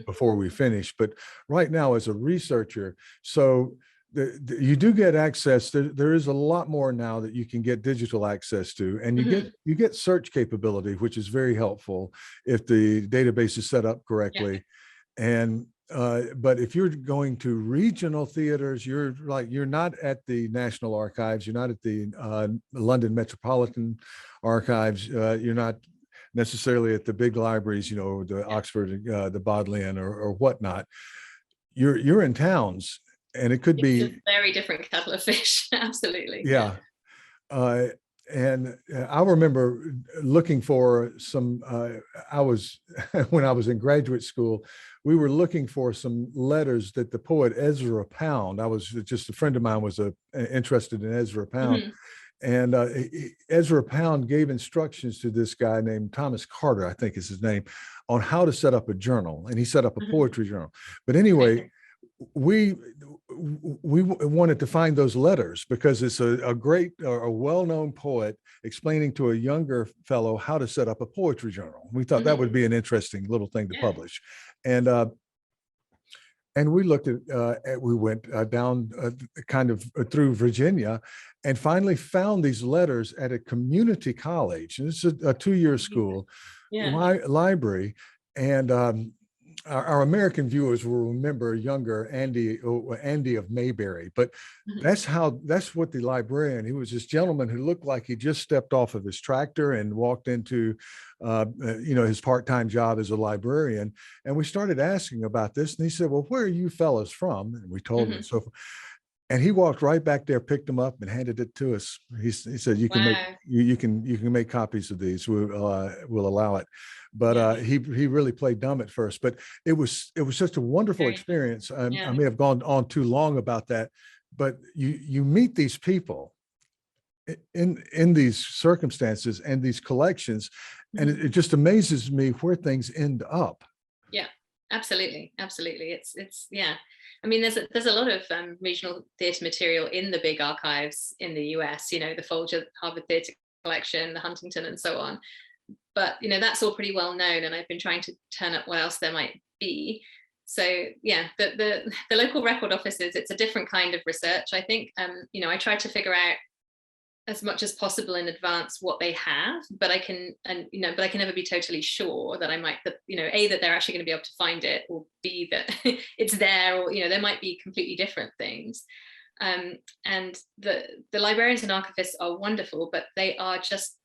before we finish. But right now, as a researcher, so you do get access. There is a lot more now that you can get digital access to, and you get search capability, which is very helpful if the database is set up correctly. And but if you're going to regional theaters, you're not at the National Archives, you're not at the London Metropolitan Archives, you're not necessarily at the big libraries, you know, the Oxford, the Bodleian or whatnot. You're in towns, and it could It's be a very different kettle of fish. Absolutely. yeah. Uh, and I remember looking for some, I was, when I was in graduate school, we were looking for some letters that the poet Ezra Pound, I was just a friend of mine was interested in Ezra Pound. And Ezra Pound gave instructions to this guy named Thomas Carter, I think is his name, on how to set up a journal. And he set up a poetry journal. But anyway, we wanted to find those letters because it's a great, a well-known poet explaining to a younger fellow how to set up a poetry journal. We thought that would be an interesting little thing to publish. And we looked at, we went down kind of through Virginia and finally found these letters at a community college. And it's a two-year school library. And our American viewers will remember younger Andy of Mayberry, but that's what the librarian, he was this gentleman who looked like he just stepped off of his tractor and walked into, you know, his part-time job as a librarian. And we started asking about this, and he said, well, where are you fellows from? And we told him, so and he walked right back there, picked them up and handed it to us. He said, you can make, you can make copies of these. We'll allow it. But he really played dumb at first, but it was just a wonderful experience. I may have gone on too long about that, but you meet these people in these circumstances and these collections, and it just amazes me where things end up. Yeah, absolutely. It's I mean, there's a lot of regional theatre material in the big archives in the US, you know, the Folger Harvard Theatre Collection, the Huntington and so on. But, you know, that's all pretty well known, and I've been trying to turn up what else there might be. So yeah, the local record offices, it's a different kind of research, I think. You know, I try to figure out as much as possible in advance what they have, but I can never be totally sure that you know, A, that they're actually going to be able to find it, or B, that it's there, or, you know, there might be completely different things. And the librarians and archivists are wonderful, but they are just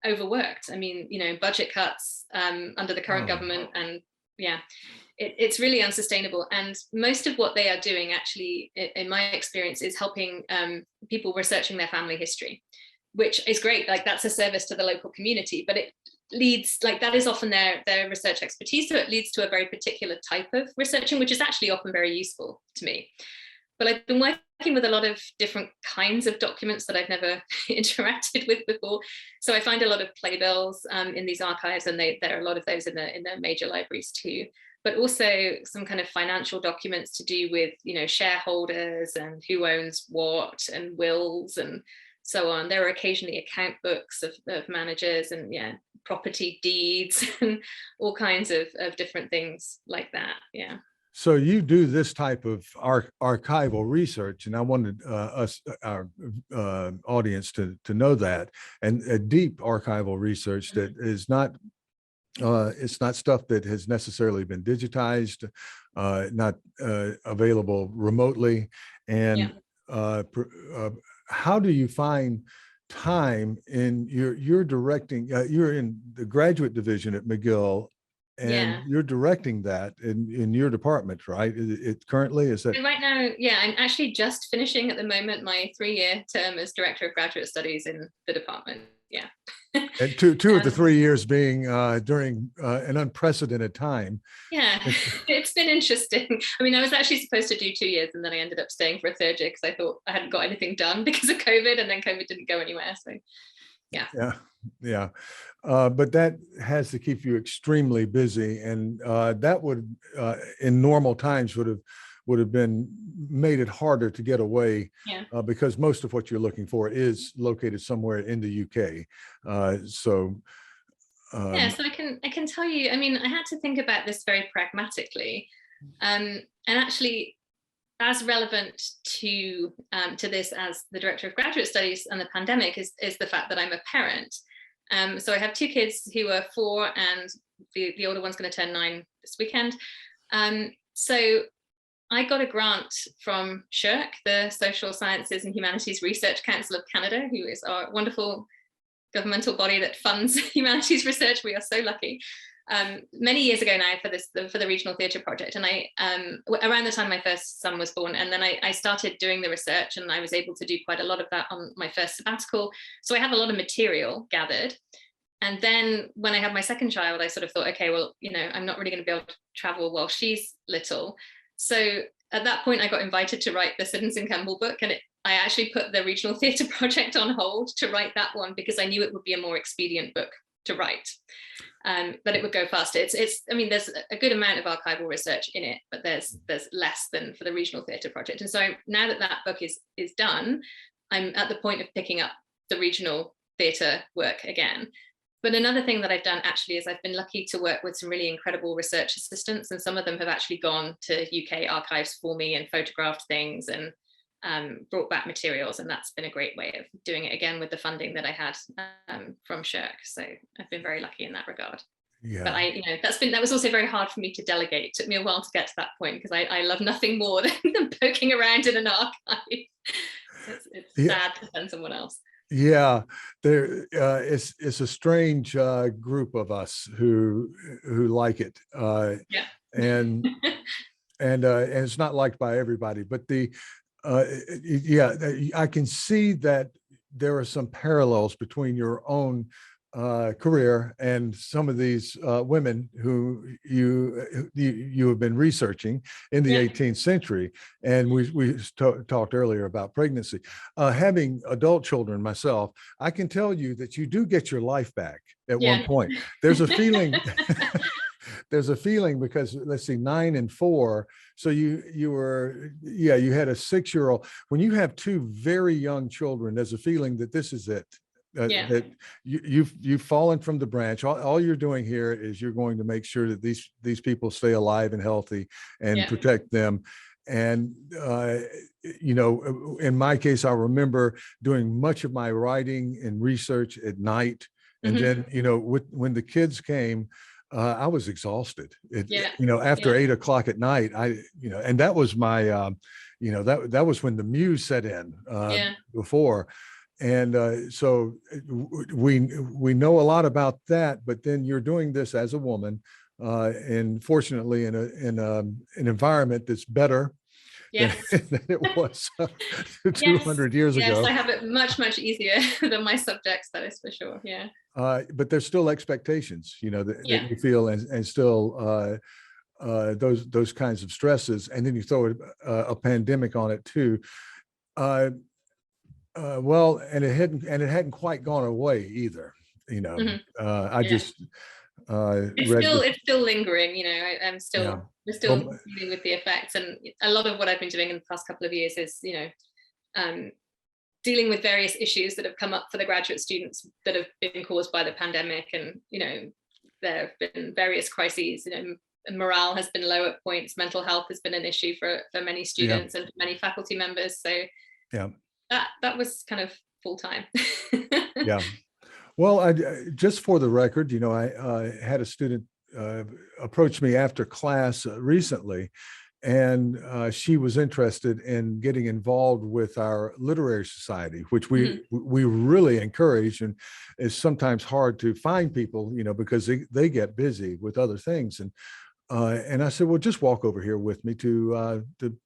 overworked. I mean, you know, budget cuts under the current government, and it's really unsustainable. And most of what they are doing, actually, in my experience, is helping people researching their family history, which is great. Like, that's a service to the local community, but it leads, like, that is often their research expertise. So it leads to a very particular type of researching, which is actually often very useful to me. But I've been working with a lot of different kinds of documents that I've never interacted with before. So I find a lot of playbills in these archives, and there are a lot of those in the major libraries too. But also some kind of financial documents to do with, you know, shareholders and who owns what, and wills and so on. There are occasionally account books of managers, and property deeds and all kinds of different things like that. Yeah. So you do this type of archival research, and I wanted our audience to know that, and a deep archival research that is not, it's not stuff that has necessarily been digitized, not available remotely. And how do you find time in you're directing, you're in the graduate division at McGill, and you're directing that in your department, right? It currently is that right now? Yeah, I'm actually just finishing at the moment my 3-year term as director of graduate studies in the department. Yeah. And two of the 3 years being during an unprecedented time. Yeah, it's been interesting. I mean, I was actually supposed to do 2 years, and then I ended up staying for a third year because I thought I hadn't got anything done because of COVID, and then COVID didn't go anywhere. So yeah. But that has to keep you extremely busy, and that would in normal times would have been made it harder to get away, because most of what you're looking for is located somewhere in the UK. So I can tell you, I mean, I had to think about this very pragmatically, and actually, as relevant to this as the director of graduate studies and the pandemic is the fact that I'm a parent. So I have 2 kids who are 4, and the older one's going to turn 9 this weekend. So I got a grant from SSHRC, the Social Sciences and Humanities Research Council of Canada, who is our wonderful governmental body that funds humanities research. We are so lucky. Many years ago now for the regional theatre project, and I around the time my first son was born, and then I started doing the research, and I was able to do quite a lot of that on my first sabbatical. So I have a lot of material gathered. And then when I had my second child, I sort of thought, okay, well, I'm not really going to be able to travel while she's little. So at that point, I got invited to write the Siddons and Kemble book, and I actually put the regional theatre project on hold to write that one because I knew it would be a more expedient book to write, that it would go faster. There's a good amount of archival research in it, but there's less than for the regional theatre project. And so now that book is done, I'm at the point of picking up the regional theatre work again. But another thing that I've done actually is I've been lucky to work with some really incredible research assistants, and some of them have actually gone to UK archives for me and photographed things and brought back materials, and that's been a great way of doing it again with the funding that I had from Shirk. So I've been very lucky in that regard. Yeah. But that was also very hard for me to delegate. It took me a while to get to that point because I love nothing more than poking around in an archive. It's sad to send someone else. Yeah, it's a strange group of us who like it, and it's not liked by everybody. But I can see that there are some parallels between your own career and some of these women who you have been researching in the 18th century. And we talked earlier about pregnancy. Having adult children myself, I can tell you that you do get your life back at one point. There's a feeling. There's a feeling because let's see, 9 and 4. So you had a 6-year-old. When you have 2 very young children, there's a feeling that this is it. That you've fallen from the branch. All you're doing here is you're going to make sure that these people stay alive and healthy and protect them. And in my case, I remember doing much of my writing and research at night, and then when the kids came, I was exhausted. After 8 o'clock at night, and that was my that was when the muse set in before. And so we know a lot about that, but then you're doing this as a woman, and fortunately in an environment that's better than it was 200 years ago. Yes, I have it much, much easier than my subjects, that is for sure. Yeah. But there's still expectations, that you feel, and still those kinds of stresses, and then you throw a pandemic on it too. Well, and it hadn't quite gone away either. It's still lingering. We're still dealing with the effects, and a lot of what I've been doing in the past couple of years is dealing with various issues that have come up for the graduate students that have been caused by the pandemic, and there have been various crises. Morale has been low at points. Mental health has been an issue for many students and many faculty members. So that was kind of full time. Yeah. Well, just for the record, I had a student approach me after class recently, and she was interested in getting involved with our literary society, which we really encourage, and it's sometimes hard to find people, because they get busy with other things. And I said, well, just walk over here with me to the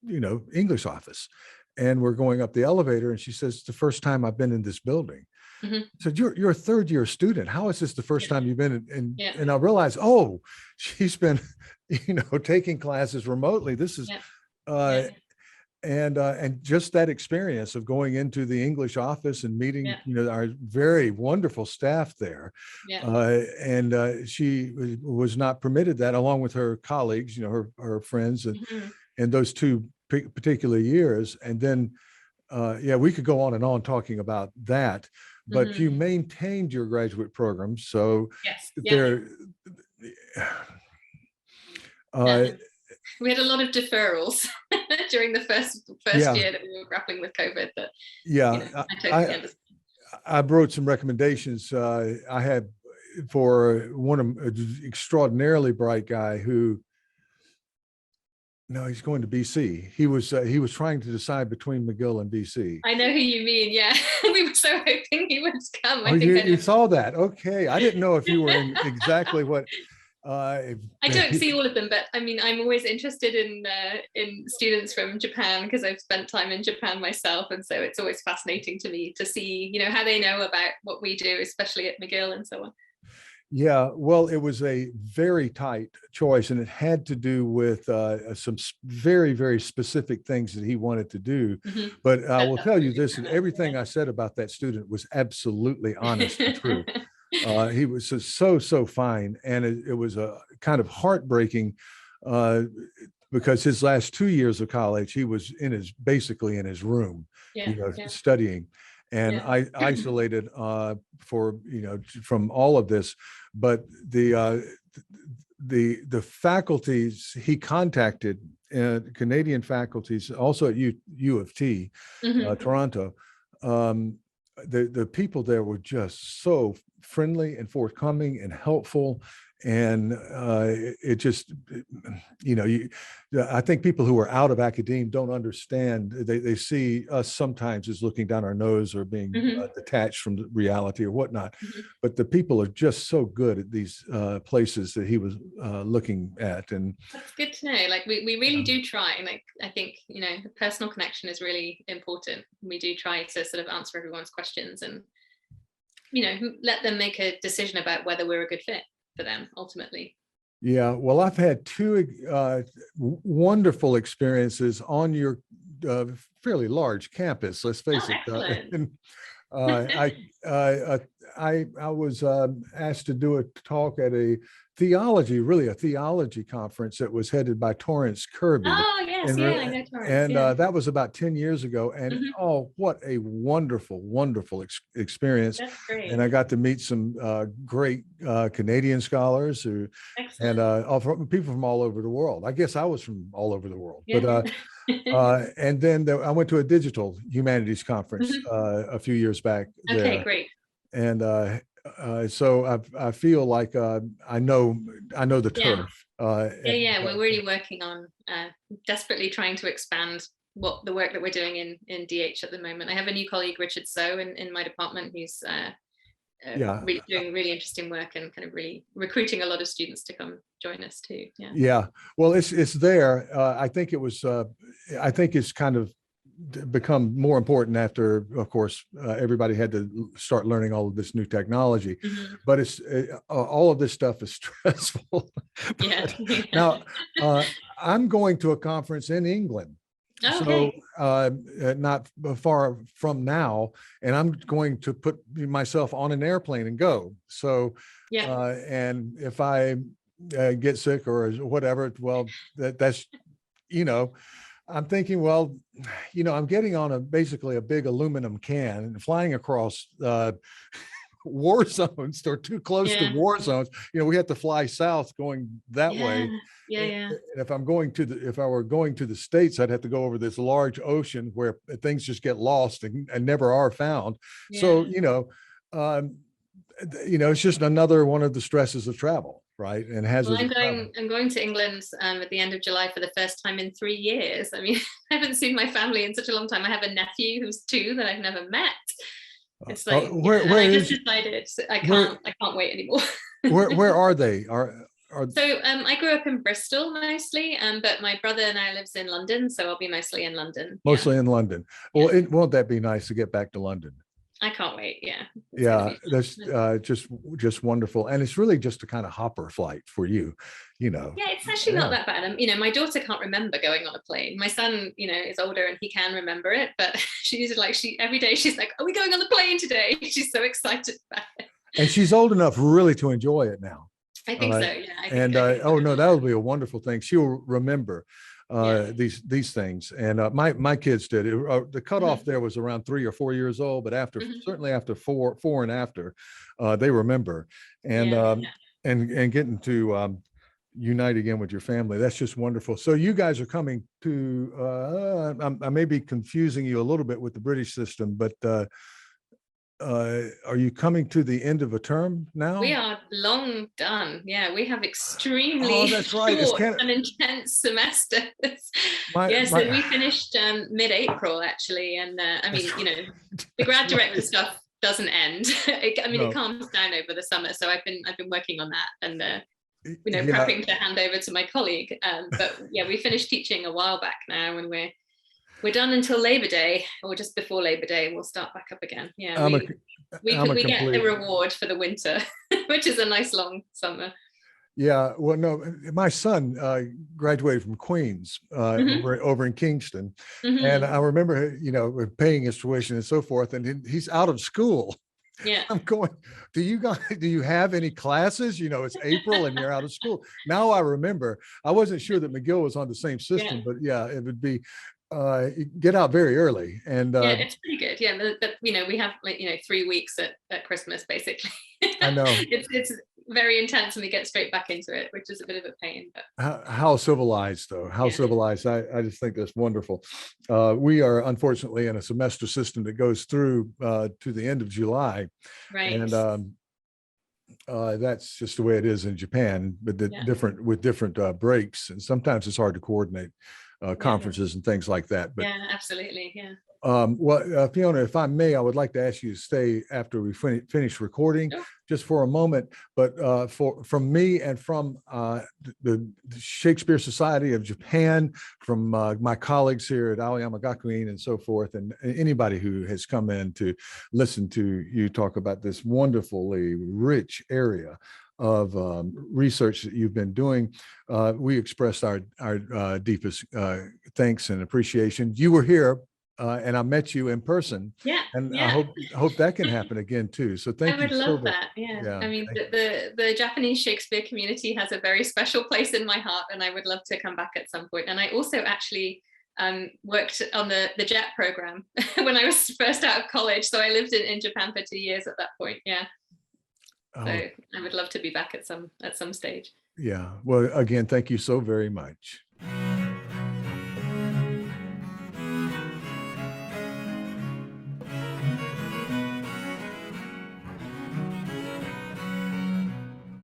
English office. And we're going up the elevator, and she says, it's the first time I've been in this building. I said, you're a third-year student. How is this the first time you've been in? And I realized, she's been, taking classes remotely. This is, and just that experience of going into the English office and meeting, our very wonderful staff there. And she was not permitted that, along with her colleagues, her friends, and those 2 particular years. And then we could go on and on talking about that, but you maintained your graduate program, so there we had a lot of deferrals during the first year that we were grappling with COVID. But I totally understand. I wrote some recommendations. I had for an extraordinarily bright guy who No, he's going to BC. He was trying to decide between McGill and BC. I know who you mean. Yeah, we were so hoping he would come. Oh, you saw that? Okay, I didn't know if you were in exactly what. I don't see all of them, but I mean, I'm always interested in students from Japan because I've spent time in Japan myself, and so it's always fascinating to me to see, you know, how they know about what we do, especially at McGill and so on. Yeah, well, it was a very tight choice, and it had to do with some very, very specific things that he wanted to do. Mhm. But I will tell you this, and everything I said about that student was absolutely honest and true. He was so fine, and it was a kind of heartbreaking because his last 2 years of college, he was basically in his room, Yeah, studying, and yeah. I isolated for from all of this. But the faculties he contacted, Canadian faculties, also at U of T, Toronto. The people there were just so friendly and forthcoming and helpful, and it just, I think people who are out of academia don't understand. They see us sometimes as looking down our nose or being detached from the reality or whatnot, but the people are just so good at these places that he was looking at. And that's good to know. Like we really do try. Like I think, you know, the personal connection is really important. We do try to sort of answer everyone's questions and, you know, let them make a decision about whether we're a good fit for them ultimately. Yeah, well, I've had two wonderful experiences on your fairly large campus. Let's face it. And I was asked to do a talk at a theology conference that was headed by Torrance Kirby. Oh yes, I know Torrance. And that was about 10 years ago. And oh, what a wonderful, wonderful experience. That's great. And I got to meet some great Canadian scholars and people from all over the world. I guess I was from all over the world. Yeah. But and then I went to a digital humanities conference a few years back. Okay, great. And so I feel like I know the turf. We're really working on desperately trying to expand the work that we're doing in DH at the moment. I have a new colleague, Richard So, in my department, who's really doing really interesting work and kind of really recruiting a lot of students to come join us too. Yeah. Well, it's there. I think it's kind of become more important after, of course, everybody had to start learning all of this new technology. But it's all of this stuff is stressful. Now, I'm going to a conference in England. Okay. So not far from now, and I'm going to put myself on an airplane and go. So, and if I get sick or whatever, well, that's, I'm thinking, well, I'm getting on basically a big aluminum can and flying across war zones or too close to war zones. We have to fly south going that way. And if I were going to the States, I'd have to go over this large ocean where things just get lost and never are found. So, it's just another one of the stresses of travel. Right. And I'm going to England at the end of July for the first time in 3 years. I mean, I haven't seen my family in such a long time. I have a nephew who's 2 that I've never met. It's like I just decided I can't wait anymore. Where are they? So I grew up in Bristol mostly, but my brother now lives in London, so I'll be mostly in London. Mostly in London. Well, won't that be nice to get back to London? I can't wait. That's just wonderful, and it's really just a kind of hopper flight for you, it's actually not that bad. My daughter can't remember going on a plane. My son, is older and he can remember it, but she's like, every day she's like, are we going on the plane today? She's so excited about it, and she's old enough really to enjoy it now. I think so. No, that'll be a wonderful thing. She'll remember these things, and my kids did. The cutoff there was around 3 or 4 years old, but certainly after four and after, they remember, and getting to unite again with your family. That's just wonderful. So you guys are coming to. I may be confusing you a little bit with the British system, but are you coming to the end of a term now? We are long done. Yeah, we have Oh, extremely that's right. It's short kind of and intense semesters. my Yeah, so my. we finished mid-April actually, and I mean, you know, the grad That's director right. stuff doesn't end. I mean, it No, calms down over the summer, so I've been working on that and you know, yeah. prepping to hand over to my colleague. But yeah, we finished teaching a while back now, and we're done until Labor Day, or just before Labor Day. We'll start back up again. Yeah, I'm a I'm a we get the complete. reward for the winter, which is a nice long summer. Yeah, well, no, my son graduated from Queens Hmm. over in Kingston, and Hmm. I remember, paying his tuition and so forth, and he's out of school. Yeah. I'm going, do you have any classes? It's April and you're out of school. Now I remember, I wasn't sure that McGill was on the same Yeah. system, but yeah, it would be get out very early. And Yeah, it's pretty good. Yeah, but you know, we have like, you know, 3 weeks at Christmas basically. I know It's very intense, and we get straight back into it, which is a bit of a pain. But how civilized, though, how yeah, civilized. I just think that's wonderful. We are unfortunately in a semester system that goes through to the end of July. right. And that's just the way it is in Japan, but Yeah, different breaks, and sometimes it's hard to coordinate yeah, conferences and things like that. But yeah, absolutely. Yeah. well, Fiona, if I may, I would like to ask you to stay after we finish recording Sure. just for a moment. But from me and from the Shakespeare Society of Japan, from my colleagues here at Aoyama Gakuin and so forth, and anybody who has come in to listen to you talk about this wonderfully rich area of research that you've been doing, we express our deepest thanks and appreciation. You were here, and I met you in person, Yeah, and I yeah. hope that can happen again too. So I thank you would so love much. that. Yeah. Yeah, I mean, thank you. the Japanese Shakespeare community has a very special place in my heart, and I would love to come back at some point. And I also actually worked on the JET program when I was first out of college. So I lived in Japan for 2 years at that point. Yeah. So Oh, I would love to be back at some stage. yeah. Well, again, thank you so very much.